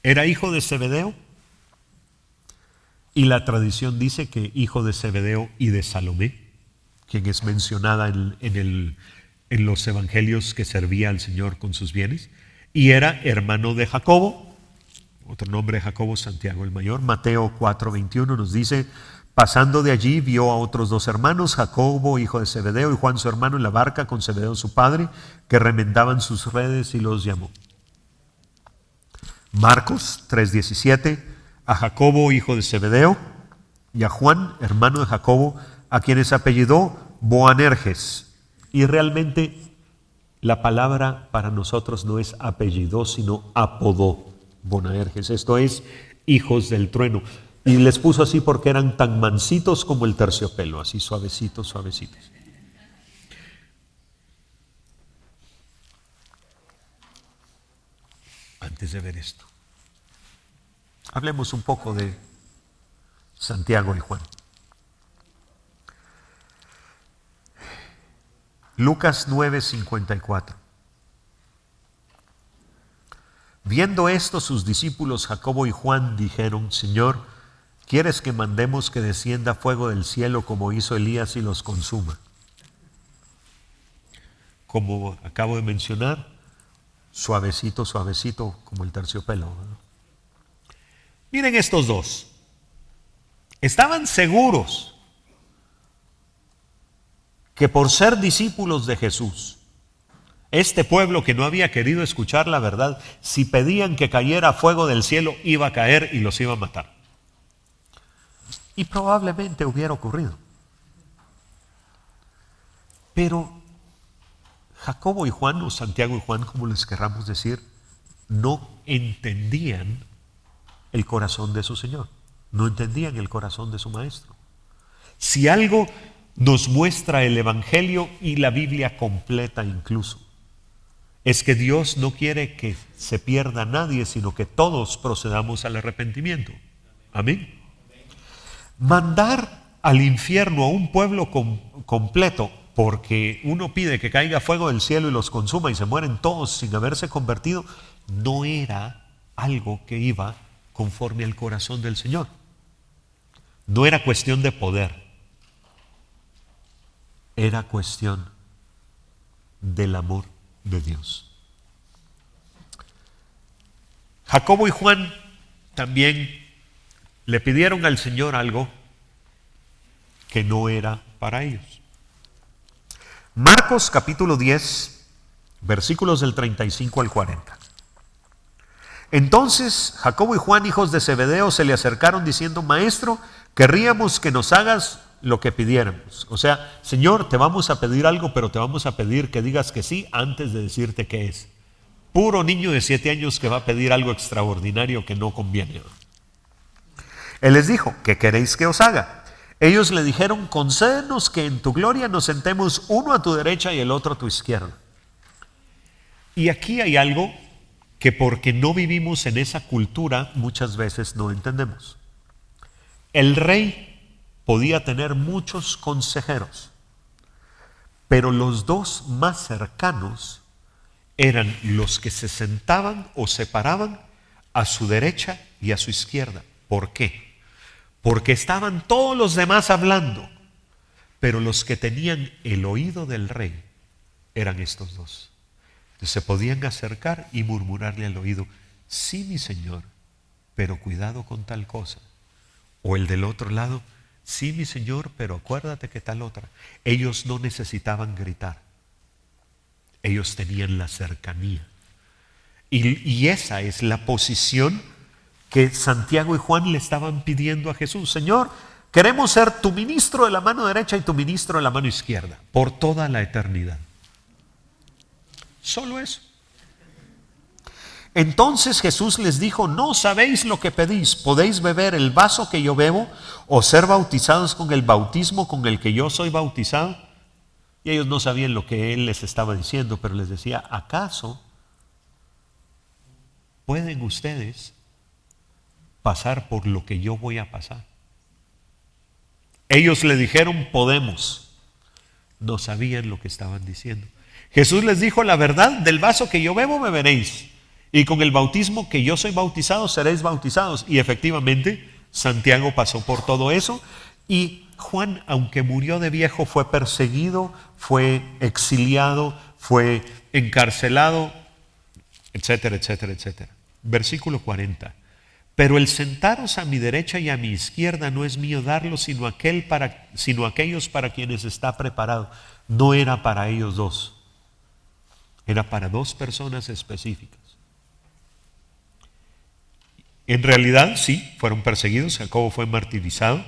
Era hijo de Zebedeo, y la tradición dice que hijo de Zebedeo y de Salomé, quien es mencionada en los evangelios, que servía al Señor con sus bienes, y era hermano de Jacobo. Otro nombre de Jacobo, Santiago el mayor. Mateo 4:21 nos dice: pasando de allí vio a otros dos hermanos, Jacobo hijo de Zebedeo y Juan su hermano, en la barca con Zebedeo su padre, que remendaban sus redes, y los llamó. Marcos 3:17, a Jacobo hijo de Zebedeo y a Juan hermano de Jacobo, a quienes apellidó Boanerges. Y realmente la palabra para nosotros no es apellidó, sino apodó Boanerges. Esto es hijos del trueno. Y les puso así porque eran tan mansitos como el terciopelo, así suavecitos, suavecitos. Antes de ver esto, hablemos un poco de Santiago y Juan. Lucas 9:54. Viendo esto, sus discípulos Jacobo y Juan dijeron: Señor, ¿quieres que mandemos que descienda fuego del cielo como hizo Elías y los consuma? Como acabo de mencionar, suavecito, suavecito, como el terciopelo, ¿no? Miren estos dos. Estaban seguros que por ser discípulos de Jesús, este pueblo que no había querido escuchar la verdad, si pedían que cayera fuego del cielo, iba a caer y los iba a matar. Y probablemente hubiera ocurrido. Pero Jacobo y Juan, o Santiago y Juan, como les querramos decir, no entendían el corazón de su Señor. No entendían el corazón de su Maestro. Si algo nos muestra el Evangelio y la Biblia completa incluso, es que Dios no quiere que se pierda nadie, sino que todos procedamos al arrepentimiento. Amén. Mandar al infierno a un pueblo completo porque uno pide que caiga fuego del cielo y los consuma y se mueren todos sin haberse convertido, no era algo que iba conforme al corazón del Señor. No era cuestión de poder, era cuestión del amor de Dios. Jacobo y Juan también le pidieron al Señor algo que no era para ellos. Marcos capítulo 10, versículos del 35 al 40. Entonces Jacobo y Juan, hijos de Zebedeo, se le acercaron diciendo: Maestro, querríamos que nos hagas lo que pidiéramos. O sea, Señor, te vamos a pedir algo, pero te vamos a pedir que digas que sí antes de decirte qué es. Puro niño de 7 años que va a pedir algo extraordinario que no conviene. Él les dijo: ¿qué queréis que os haga? Ellos le dijeron: concédenos que en tu gloria nos sentemos uno a tu derecha y el otro a tu izquierda. Y aquí hay algo que porque no vivimos en esa cultura muchas veces no entendemos. El rey podía tener muchos consejeros, pero los dos más cercanos eran los que se sentaban o se paraban a su derecha y a su izquierda. ¿Por qué? Porque estaban todos los demás hablando, pero los que tenían el oído del rey eran estos dos. Se podían acercar y murmurarle al oído: sí, mi señor, pero cuidado con tal cosa. O el del otro lado: sí, mi señor, pero acuérdate que tal otra. Ellos no necesitaban gritar. Ellos tenían la cercanía. Y esa es la posición que Santiago y Juan le estaban pidiendo a Jesús. Señor, queremos ser tu ministro de la mano derecha y tu ministro de la mano izquierda por toda la eternidad. Solo eso. Entonces Jesús les dijo: no sabéis lo que pedís. ¿Podéis beber el vaso que yo bebo o ser bautizados con el bautismo con el que yo soy bautizado? Y ellos no sabían lo que él les estaba diciendo, pero les decía: ¿acaso pueden ustedes pasar por lo que yo voy a pasar? Ellos le dijeron: podemos. No sabían lo que estaban diciendo. Jesús les dijo: la verdad, del vaso que yo bebo beberéis, y con el bautismo que yo soy bautizado seréis bautizados. Y efectivamente Santiago pasó por todo eso, y Juan, aunque murió de viejo, fue perseguido, fue exiliado, fue encarcelado, etcétera, etcétera, etcétera. Versículo 40. Pero el sentaros a mi derecha y a mi izquierda no es mío darlo, sino aquellos para quienes está preparado. No era para ellos dos, era para dos personas específicas. En realidad sí, fueron perseguidos. Jacobo fue martirizado.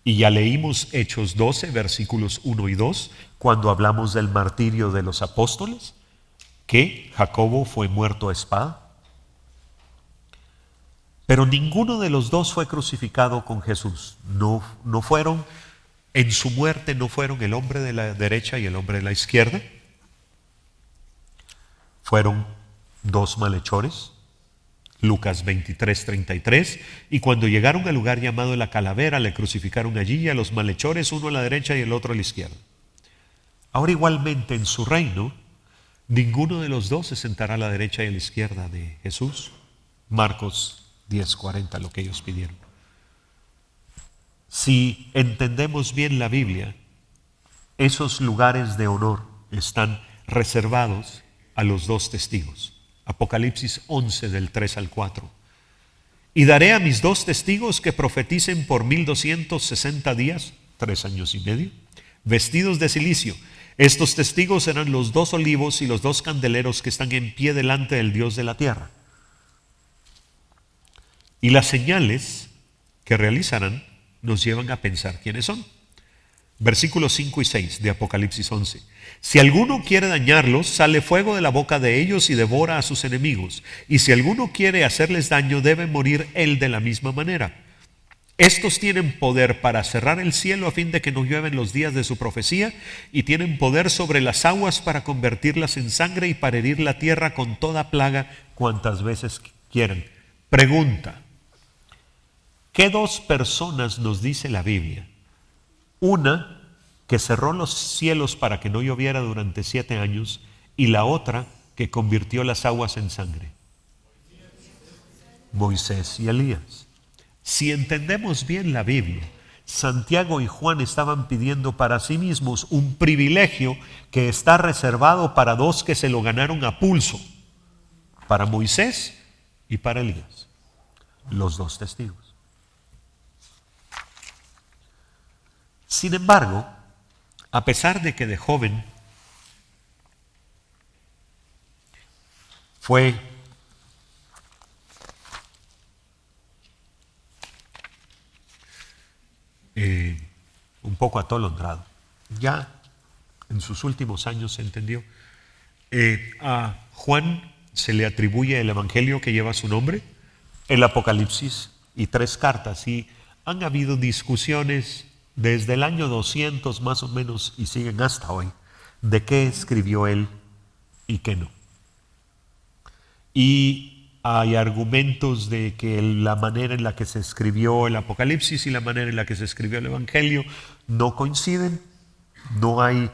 Y ya leímos Hechos 12, versículos 1 y 2, cuando hablamos del martirio de los apóstoles, que Jacobo fue muerto a espada. Pero ninguno de los dos fue crucificado con Jesús. No fueron, en su muerte no fueron el hombre de la derecha y el hombre de la izquierda. Fueron dos malhechores. Lucas 23, 33. Y cuando llegaron al lugar llamado La Calavera, le crucificaron allí y a los malhechores, uno a la derecha y el otro a la izquierda. Ahora igualmente en su reino, ninguno de los dos se sentará a la derecha y a la izquierda de Jesús. Marcos 10:40, lo que ellos pidieron. Si entendemos bien la Biblia, esos lugares de honor están reservados a los dos testigos. Apocalipsis 11 del 3 al 4. Y daré a mis dos testigos que profeticen por 1260 días, 3 años y medio, vestidos de cilicio. Estos testigos serán los dos olivos y los dos candeleros que están en pie delante del Dios de la tierra. Y las señales que realizarán nos llevan a pensar quiénes son. Versículos 5 y 6 de Apocalipsis 11. Si alguno quiere dañarlos, sale fuego de la boca de ellos y devora a sus enemigos. Y si alguno quiere hacerles daño, debe morir él de la misma manera. Estos tienen poder para cerrar el cielo a fin de que no llueven los días de su profecía, y tienen poder sobre las aguas para convertirlas en sangre y para herir la tierra con toda plaga cuantas veces quieran. Pregunta: ¿qué dos personas nos dice la Biblia? Una que cerró los cielos para que no lloviera durante 7 años, y la otra que convirtió las aguas en sangre. Moisés y Elías. Si entendemos bien la Biblia, Santiago y Juan estaban pidiendo para sí mismos un privilegio que está reservado para dos que se lo ganaron a pulso, para Moisés y para Elías, los dos testigos. Sin embargo, a pesar de que de joven fue un poco atolondrado, ya en sus últimos años se entendió. A Juan se le atribuye el evangelio que lleva su nombre, el Apocalipsis y 3 cartas, y han habido discusiones desde el año 200 más o menos y siguen hasta hoy de qué escribió él y qué no. Y hay argumentos de que la manera en la que se escribió el Apocalipsis y la manera en la que se escribió el evangelio no coinciden, no hay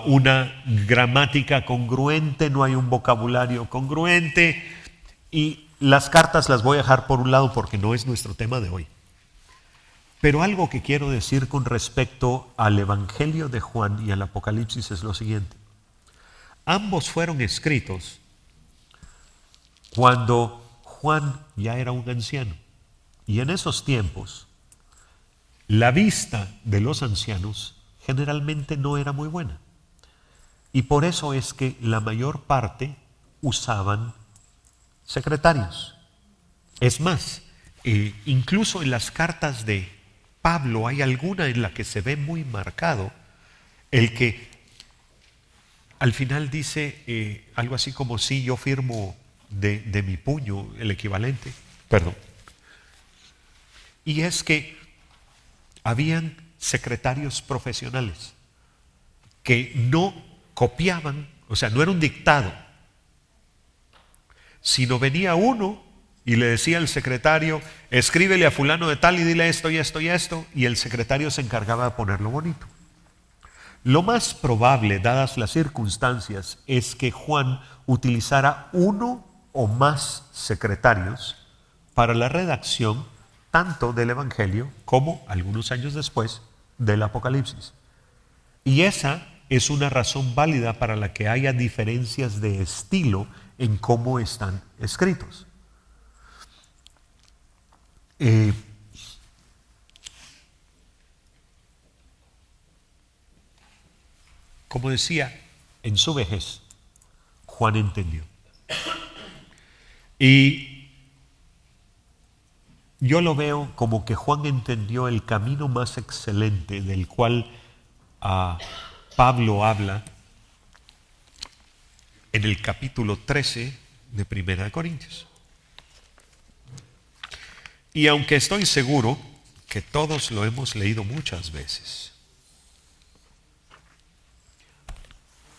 una gramática congruente, no hay un vocabulario congruente, y las cartas las voy a dejar por un lado porque no es nuestro tema de hoy. Pero algo que quiero decir con respecto al Evangelio de Juan y al Apocalipsis es lo siguiente. Ambos fueron escritos cuando Juan ya era un anciano, y en esos tiempos la vista de los ancianos generalmente no era muy buena. Y por eso es que la mayor parte usaban secretarios. Es más, incluso en las cartas de Pablo hay alguna en la que se ve muy marcado el que al final dice algo así como si yo firmo de mi puño, el equivalente, perdón. Y es que habían secretarios profesionales que no copiaban, o sea, no era un dictado, sino venía uno y le decía al secretario, escríbele a fulano de tal y dile esto y esto y esto, y el secretario se encargaba de ponerlo bonito. Lo más probable, dadas las circunstancias, es que Juan utilizara uno o más secretarios para la redacción tanto del Evangelio como, algunos años después, del Apocalipsis. Y esa es una razón válida para la que haya diferencias de estilo en cómo están escritos. Como decía, en su vejez, Juan entendió. Y yo lo veo como que Juan entendió el camino más excelente del cual Pablo habla en el capítulo 13 de Primera de Corintios. Y aunque estoy seguro que todos lo hemos leído muchas veces,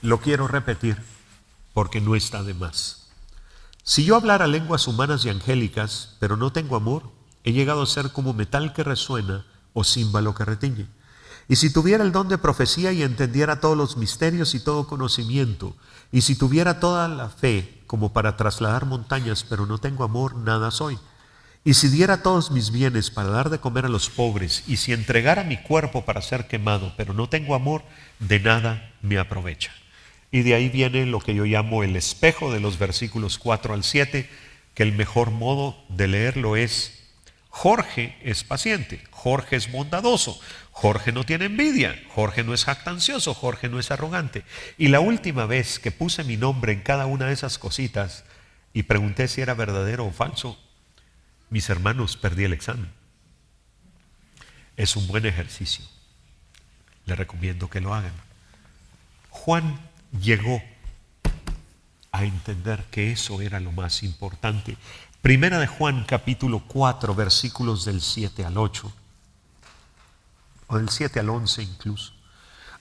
lo quiero repetir porque no está de más. Si yo hablara lenguas humanas y angélicas, pero no tengo amor, he llegado a ser como metal que resuena o címbalo que retiñe. Y si tuviera el don de profecía y entendiera todos los misterios y todo conocimiento, y si tuviera toda la fe como para trasladar montañas, pero no tengo amor, nada soy. Y si diera todos mis bienes para dar de comer a los pobres, y si entregara mi cuerpo para ser quemado, pero no tengo amor, de nada me aprovecha. Y de ahí viene lo que yo llamo el espejo de los versículos 4 al 7, que el mejor modo de leerlo es: Jorge es paciente, Jorge es bondadoso, Jorge no tiene envidia, Jorge no es jactancioso, Jorge no es arrogante. Y la última vez que puse mi nombre en cada una de esas cositas y pregunté si era verdadero o falso, mis hermanos, perdí el examen. Es un buen ejercicio. Les recomiendo que lo hagan. Juan llegó a entender que eso era lo más importante. Primera de Juan, capítulo 4, versículos del 7 al 8, o del 7 al 11 incluso.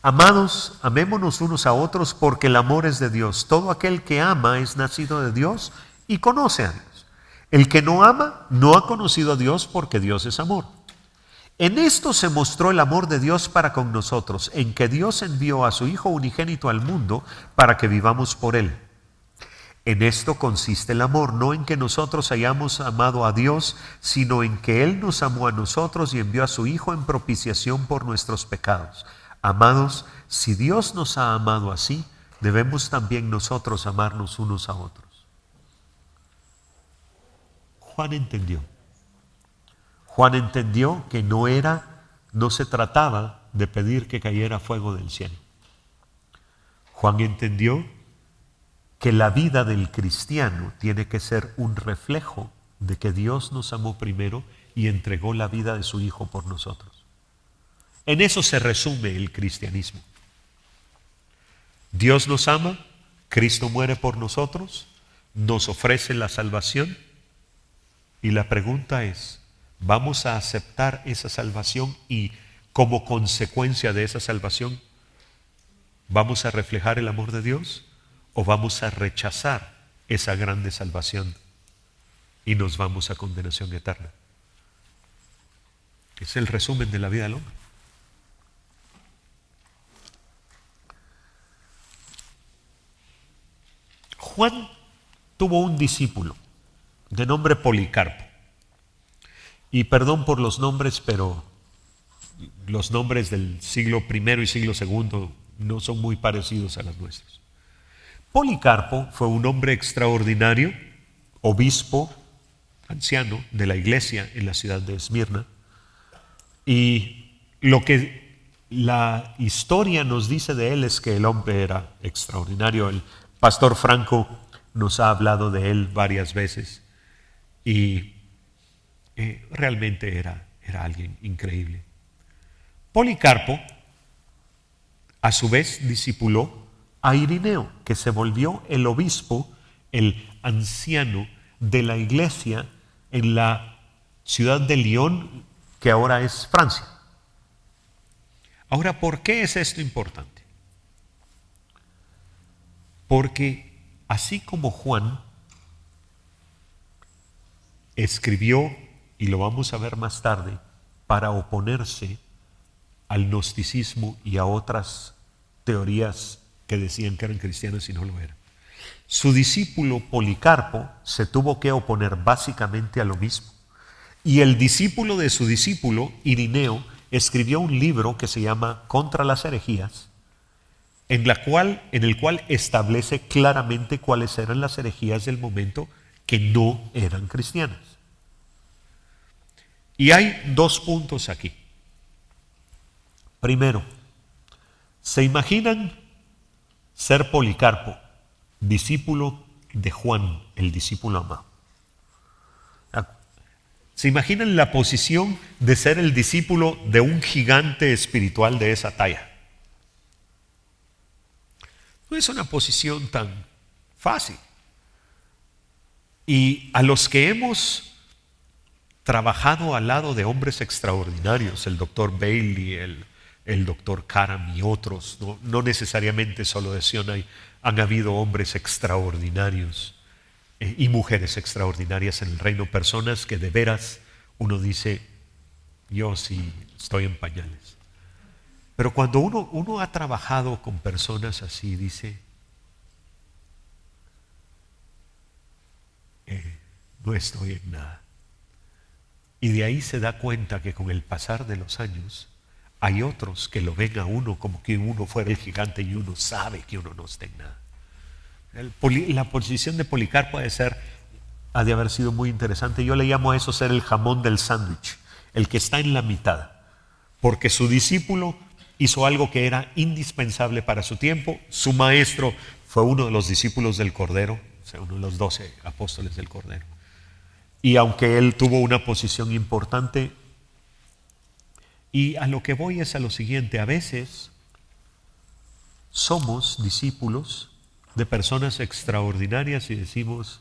Amados, amémonos unos a otros porque el amor es de Dios. Todo aquel que ama es nacido de Dios y conoce a Dios. El que no ama no ha conocido a Dios porque Dios es amor. En esto se mostró el amor de Dios para con nosotros, en que Dios envió a su Hijo unigénito al mundo para que vivamos por Él. En esto consiste el amor, no en que nosotros hayamos amado a Dios, sino en que Él nos amó a nosotros y envió a su Hijo en propiciación por nuestros pecados. Amados, si Dios nos ha amado así, debemos también nosotros amarnos unos a otros. Juan entendió. Juan entendió que no se trataba de pedir que cayera fuego del cielo. Juan entendió que la vida del cristiano tiene que ser un reflejo de que Dios nos amó primero y entregó la vida de su Hijo por nosotros. En eso se resume el cristianismo. Dios nos ama, Cristo muere por nosotros, nos ofrece la salvación y la pregunta es, ¿vamos a aceptar esa salvación y como consecuencia de esa salvación vamos a reflejar el amor de Dios o vamos a rechazar esa grande salvación y nos vamos a condenación eterna? Es el resumen de la vida del hombre. Juan tuvo un discípulo de nombre Policarpo. Y perdón por los nombres, pero los nombres del siglo I y siglo II no son muy parecidos a los nuestros. Policarpo fue un hombre extraordinario, obispo, anciano de la iglesia en la ciudad de Esmirna. Y lo que la historia nos dice de él es que el hombre era extraordinario. El pastor Franco nos ha hablado de él varias veces y realmente era alguien increíble. Policarpo, a su vez, discipuló a Irineo, que se volvió el obispo, el anciano de la iglesia en la ciudad de Lyon, que ahora es Francia. Ahora, ¿por qué es esto importante? Porque así como Juan escribió, y lo vamos a ver más tarde, para oponerse al gnosticismo y a otras teorías que decían que eran cristianas y no lo eran, su discípulo Policarpo se tuvo que oponer básicamente a lo mismo. Y el discípulo de su discípulo, Irineo, escribió un libro que se llama Contra las herejías, en el cual establece claramente cuáles eran las herejías del momento que no eran cristianas. Y hay dos puntos aquí. Primero, ¿se imaginan ser Policarpo, discípulo de Juan, el discípulo amado? ¿Se imaginan la posición de ser el discípulo de un gigante espiritual de esa talla? No es una posición tan fácil. Y a los que hemos trabajado al lado de hombres extraordinarios, el doctor Bailey, el doctor Karam y otros, no necesariamente solo de Sion, han habido hombres extraordinarios y mujeres extraordinarias en el reino, personas que de veras uno dice, yo sí estoy en pañales. Pero cuando uno ha trabajado con personas así, dice, no estoy en nada. Y de ahí se da cuenta que con el pasar de los años hay otros que lo ven a uno como que uno fuera el gigante y uno sabe que uno no está en nada. La posición de Policarpo ha de haber sido muy interesante. Yo le llamo a eso ser el jamón del sándwich, el que está en la mitad, porque su discípulo hizo algo que era indispensable para su tiempo. Su maestro fue uno de los discípulos del Cordero, o sea, uno de los 12 apóstoles del Cordero. Y aunque él tuvo una posición importante, y a lo que voy es a lo siguiente, a veces somos discípulos de personas extraordinarias y decimos,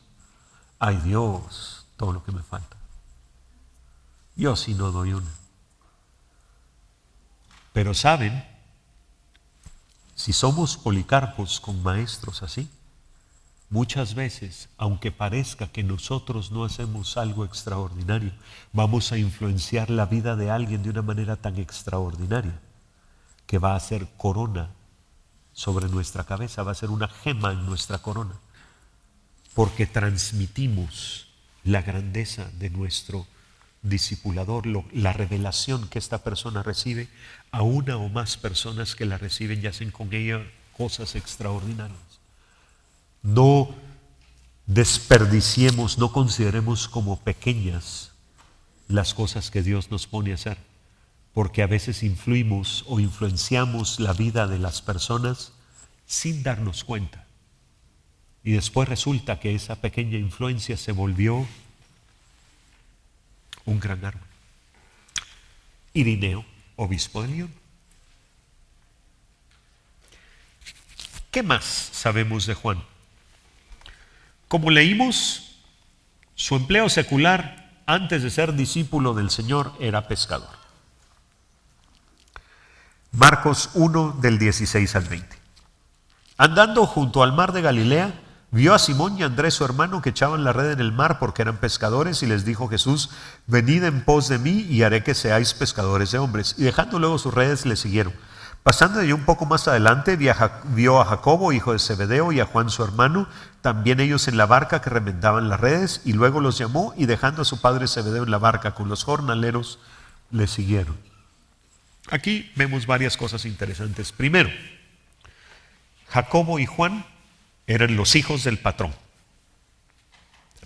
ay Dios, todo lo que me falta. Yo sí no doy una. Pero saben, si somos Policarpos con maestros así, muchas veces, aunque parezca que nosotros no hacemos algo extraordinario, vamos a influenciar la vida de alguien de una manera tan extraordinaria que va a ser corona sobre nuestra cabeza, va a ser una gema en nuestra corona, porque transmitimos la grandeza de nuestro discipulador, la revelación que esta persona recibe a una o más personas que la reciben y hacen con ella cosas extraordinarias. No desperdiciemos, no consideremos como pequeñas las cosas que Dios nos pone a hacer, porque a veces influimos o influenciamos la vida de las personas sin darnos cuenta. Y después resulta que esa pequeña influencia se volvió un gran árbol. Irineo, obispo de Lyon. ¿Qué más sabemos de Juan? Como leímos, su empleo secular antes de ser discípulo del Señor era pescador. Marcos 1 del 16 al 20. Andando junto al mar de Galilea, vio a Simón y a Andrés su hermano que echaban la red en el mar porque eran pescadores, y les dijo Jesús: venid en pos de mí y haré que seáis pescadores de hombres. Y dejando luego sus redes le siguieron. Pasando de allí un poco más adelante, vio a Jacobo, hijo de Zebedeo, y a Juan su hermano, también ellos en la barca que remendaban las redes, y luego los llamó, y dejando a su padre Zebedeo en la barca con los jornaleros, le siguieron. Aquí vemos varias cosas interesantes. Primero, Jacobo y Juan eran los hijos del patrón.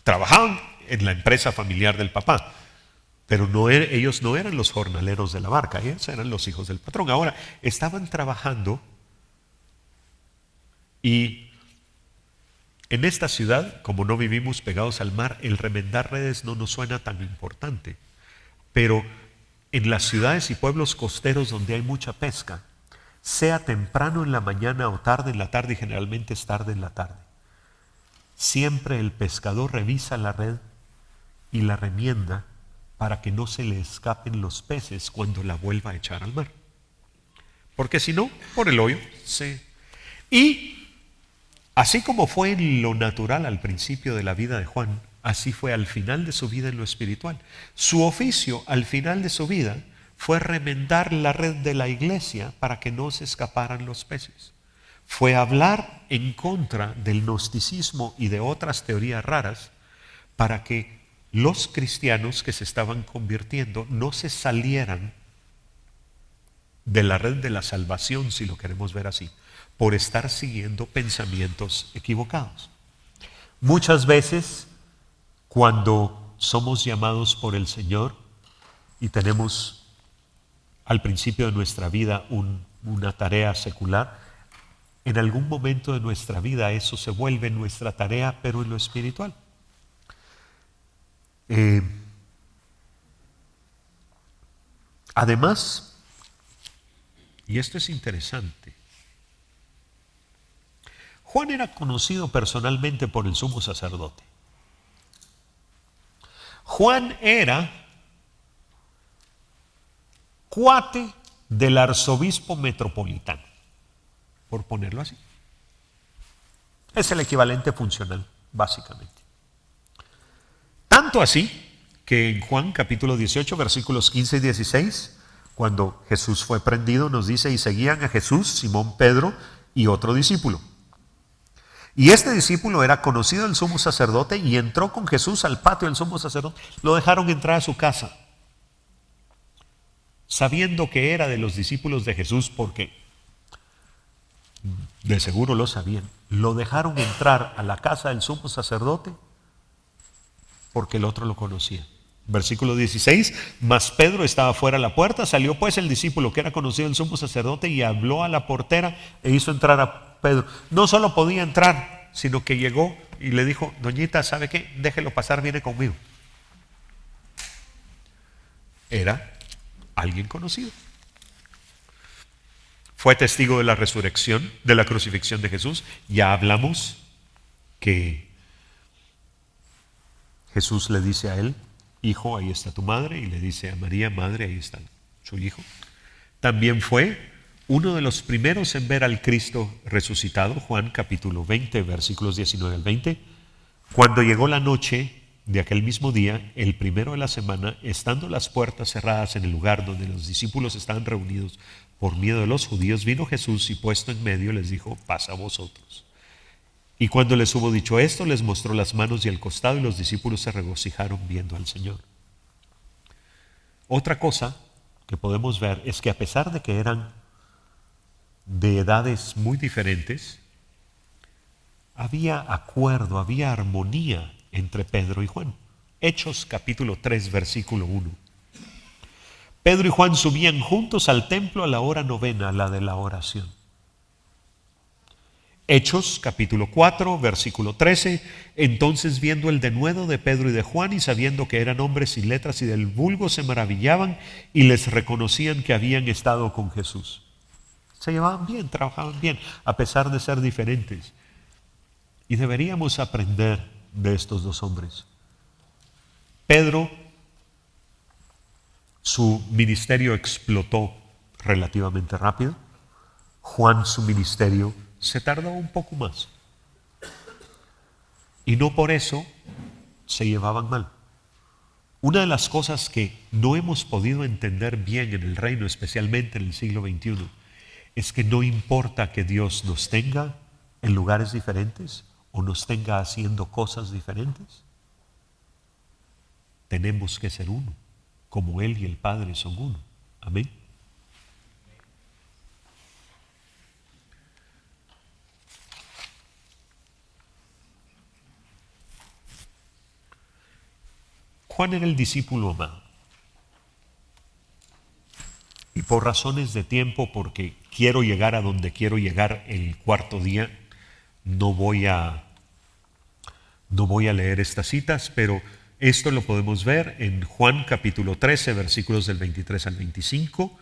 Trabajaban en la empresa familiar del papá, pero ellos no eran los jornaleros de la barca, ellos eran los hijos del patrón. Ahora, estaban trabajando, y en esta ciudad, como no vivimos pegados al mar, el remendar redes no nos suena tan importante. Pero en las ciudades y pueblos costeros donde hay mucha pesca, sea temprano en la mañana o tarde en la tarde, y generalmente es tarde en la tarde, siempre el pescador revisa la red y la remienda para que no se le escapen los peces cuando la vuelva a echar al mar. Porque si no, por el hoyo se... Y así como fue en lo natural al principio de la vida de Juan, así fue al final de su vida en lo espiritual. Su oficio al final de su vida fue remendar la red de la iglesia para que no se escaparan los peces. Fue hablar en contra del gnosticismo y de otras teorías raras para que los cristianos que se estaban convirtiendo no se salieran de la red de la salvación, si lo queremos ver así, por estar siguiendo pensamientos equivocados. Muchas veces, cuando somos llamados por el Señor y tenemos al principio de nuestra vida una tarea secular, en algún momento de nuestra vida eso se vuelve nuestra tarea, pero en lo espiritual. Además, y esto es interesante, Juan era conocido personalmente por el sumo sacerdote. Juan era cuate del arzobispo metropolitano, por ponerlo así. Es el equivalente funcional, básicamente. Tanto así que en Juan capítulo 18, versículos 15 y 16, cuando Jesús fue prendido, nos dice: y seguían a Jesús, Simón, Pedro y otro discípulo. Y este discípulo era conocido del sumo sacerdote y entró con Jesús al patio del sumo sacerdote. Lo dejaron entrar a su casa, sabiendo que era de los discípulos de Jesús, porque de seguro lo sabían. Lo dejaron entrar a la casa del sumo sacerdote porque el otro lo conocía. Versículo 16, mas Pedro estaba fuera a la puerta, salió pues el discípulo que era conocido del sumo sacerdote y habló a la portera e hizo entrar a Pedro. No solo podía entrar, sino que llegó y le dijo: doñita, ¿sabe qué? Déjelo pasar, viene conmigo. Era alguien conocido. Fue testigo de la resurrección, de la crucifixión de Jesús. Ya hablamos que Jesús le dice a él: hijo, ahí está tu madre, y le dice a María: madre, ahí está su hijo. También fue uno de los primeros en ver al Cristo resucitado, Juan capítulo 20, versículos 19 al 20. Cuando llegó la noche de aquel mismo día, el primero de la semana, estando las puertas cerradas en el lugar donde los discípulos estaban reunidos por miedo de los judíos, vino Jesús y puesto en medio les dijo: pasa a vosotros. Y cuando les hubo dicho esto, les mostró las manos y el costado, y los discípulos se regocijaron viendo al Señor. Otra cosa que podemos ver es que a pesar de que eran de edades muy diferentes, había acuerdo, había armonía entre Pedro y Juan. Hechos capítulo 3, versículo 1. Pedro y Juan subían juntos al templo a la hora novena, la de la oración. Hechos, capítulo 4, versículo 13. Entonces, viendo el denuedo de Pedro y de Juan, y sabiendo que eran hombres sin letras y del vulgo, se maravillaban y les reconocían que habían estado con Jesús. Se llevaban bien, trabajaban bien, a pesar de ser diferentes. Y deberíamos aprender de estos dos hombres. Pedro, su ministerio explotó relativamente rápido. Juan, su ministerio se tardó un poco más. Y no por eso se llevaban mal. Una de las cosas que no hemos podido entender bien en el reino, especialmente en el siglo XXI, es que no importa que Dios nos tenga en lugares diferentes o nos tenga haciendo cosas diferentes. Tenemos que ser uno, como Él y el Padre son uno. Amén. Juan era el discípulo amado. Y por razones de tiempo, porque quiero llegar a donde quiero llegar el cuarto día, no voy a leer estas citas, pero esto lo podemos ver en Juan capítulo 13, versículos del 23 al 25,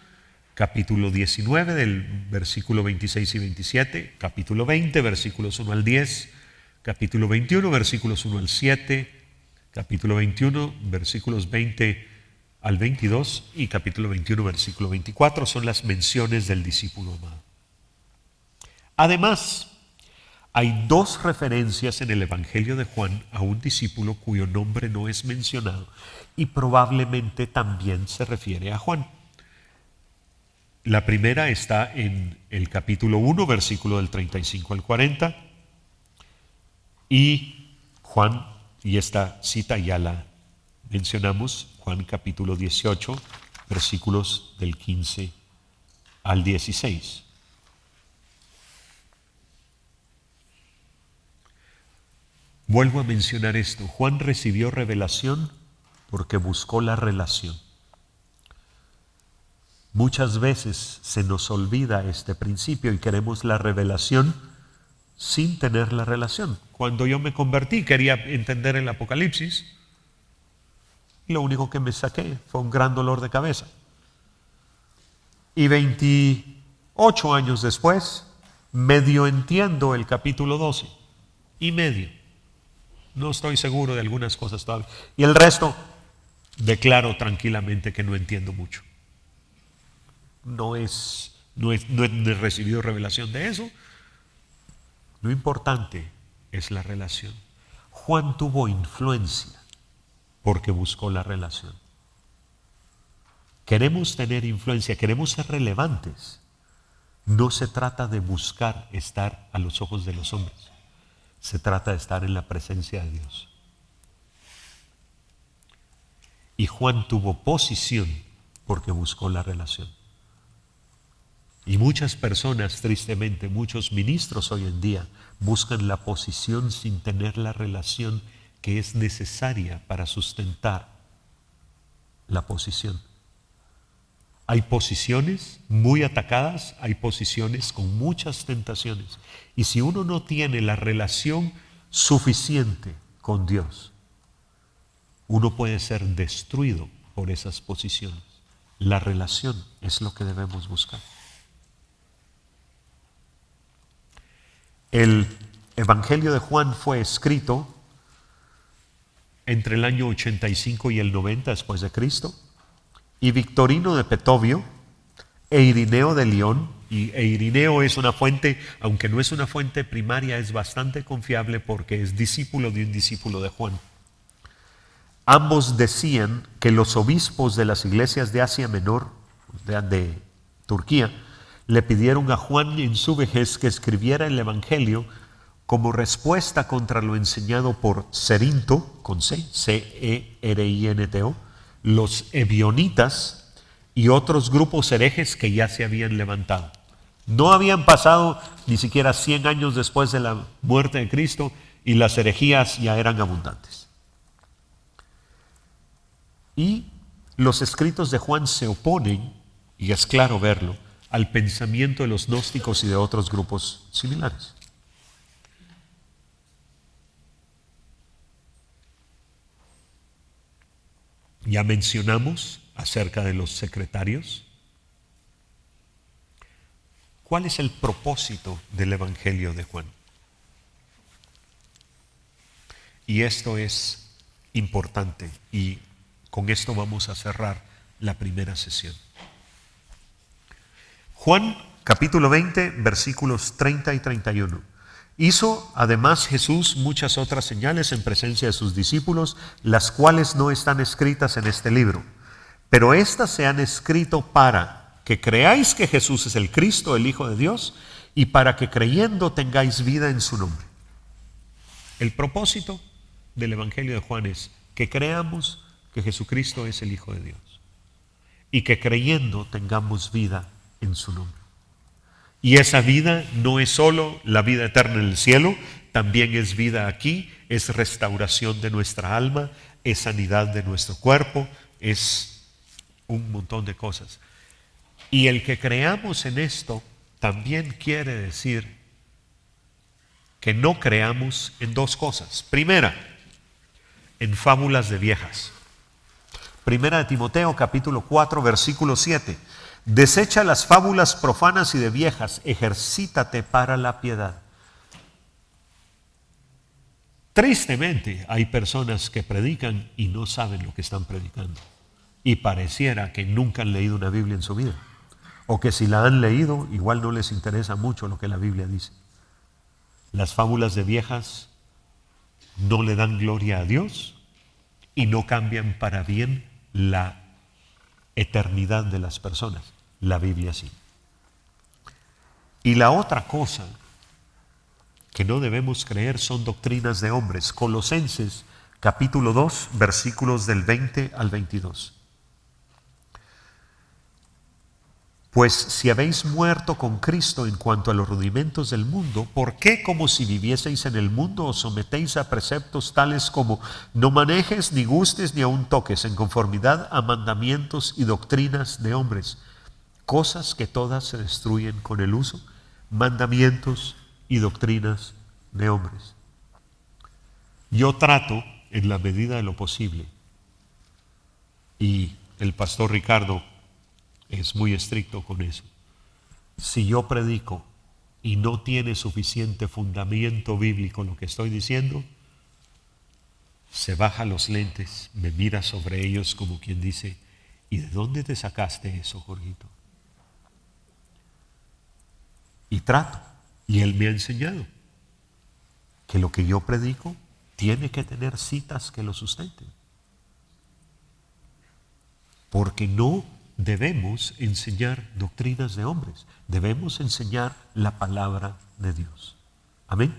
capítulo 19 del versículo 26 y 27, capítulo 20, versículos 1 al 10, capítulo 21, versículos 1 al 7, capítulo 21, versículos 20 al 22 y capítulo 21, versículo 24 son las menciones del discípulo amado. Además, hay dos referencias en el Evangelio de Juan a un discípulo cuyo nombre no es mencionado y probablemente también se refiere a Juan. La primera está en el capítulo 1, versículo del 35 al 40, y Juan, y esta cita ya la mencionamos, Juan capítulo 18, versículos del 15 al 16. Vuelvo a mencionar esto. Juan recibió revelación porque buscó la relación. Muchas veces se nos olvida este principio y queremos la revelación sin tener la relación. Cuando yo me convertí quería entender el Apocalipsis y lo único que me saqué fue un gran dolor de cabeza. Y 28 años después medio entiendo el capítulo 12 y medio. No estoy seguro de algunas cosas todavía. Y el resto declaro tranquilamente que no entiendo mucho. No he recibido revelación de eso. Lo importante es la relación. Juan tuvo influencia porque buscó la relación. Queremos tener influencia, queremos ser relevantes. No se trata de buscar estar a los ojos de los hombres. Se trata de estar en la presencia de Dios. Y Juan tuvo posición porque buscó la relación. Y muchas personas, tristemente, muchos ministros hoy en día buscan la posición sin tener la relación que es necesaria para sustentar la posición. Hay posiciones muy atacadas, hay posiciones con muchas tentaciones. Y si uno no tiene la relación suficiente con Dios, uno puede ser destruido por esas posiciones. La relación es lo que debemos buscar. El Evangelio de Juan fue escrito entre el año 85 y el 90 después de Cristo, y Victorino de Petovio e Irineo de León, y Irineo es una fuente, aunque no es una fuente primaria, es bastante confiable porque es discípulo de un discípulo de Juan. Ambos decían que los obispos de las iglesias de Asia Menor, de Turquía, le pidieron a Juan en su vejez que escribiera el Evangelio como respuesta contra lo enseñado por Cerinto, con C, C-E-R-I-N-T-O, los ebionitas y otros grupos herejes que ya se habían levantado. No habían pasado ni siquiera 100 años después de la muerte de Cristo y las herejías ya eran abundantes. Y Los escritos de Juan se oponen, y es claro verlo, al pensamiento de los gnósticos y de otros grupos similares. Ya mencionamos acerca de los secretarios. ¿Cuál es el propósito del Evangelio de Juan? Y esto es importante, y con esto vamos a cerrar la primera sesión. Juan capítulo 20, versículos 30 y 31. Hizo además Jesús muchas otras señales en presencia de sus discípulos, las cuales no están escritas en este libro, pero éstas se han escrito para que creáis que Jesús es el Cristo, el Hijo de Dios, y para que creyendo tengáis vida en su nombre. El propósito del Evangelio de Juan es que creamos que Jesucristo es el Hijo de Dios y que creyendo tengamos vida en su nombre. Y esa vida no es solo la vida eterna en el cielo, también es vida aquí, es restauración de nuestra alma, es sanidad de nuestro cuerpo, es un montón de cosas. Y el que creamos en esto también quiere decir que no creamos en dos cosas. Primera, en fábulas de viejas. Primera de Timoteo capítulo 4 versículo 7. Desecha las fábulas profanas y de viejas, ejercítate para la piedad. Tristemente hay personas que predican y no saben lo que están predicando. Y pareciera que nunca han leído una Biblia en su vida. O que si la han leído, igual no les interesa mucho lo que la Biblia dice. Las fábulas de viejas no le dan gloria a Dios y no cambian para bien la eternidad de las personas. La Biblia sí. Y la otra cosa que no debemos creer son doctrinas de hombres. Colosenses capítulo 2 versículos del 20 al 22. Pues si habéis muerto con Cristo en cuanto a los rudimentos del mundo, ¿por qué como si vivieseis en el mundo os sometéis a preceptos tales como no manejes, ni gustes, ni aun toques, en conformidad a mandamientos y doctrinas de hombres? Cosas que todas se destruyen con el uso, mandamientos y doctrinas de hombres. Yo trato, en la medida de lo posible, y el pastor Ricardo es muy estricto con eso. Si yo predico y no tiene suficiente fundamento bíblico lo que estoy diciendo, se baja los lentes, me mira sobre ellos como quien dice, ¿y de dónde te sacaste eso, Jorgito? Y trato, y él me ha enseñado que lo que yo predico tiene que tener citas que lo sustenten. Porque no debemos enseñar doctrinas de hombres, debemos enseñar la palabra de Dios. Amén.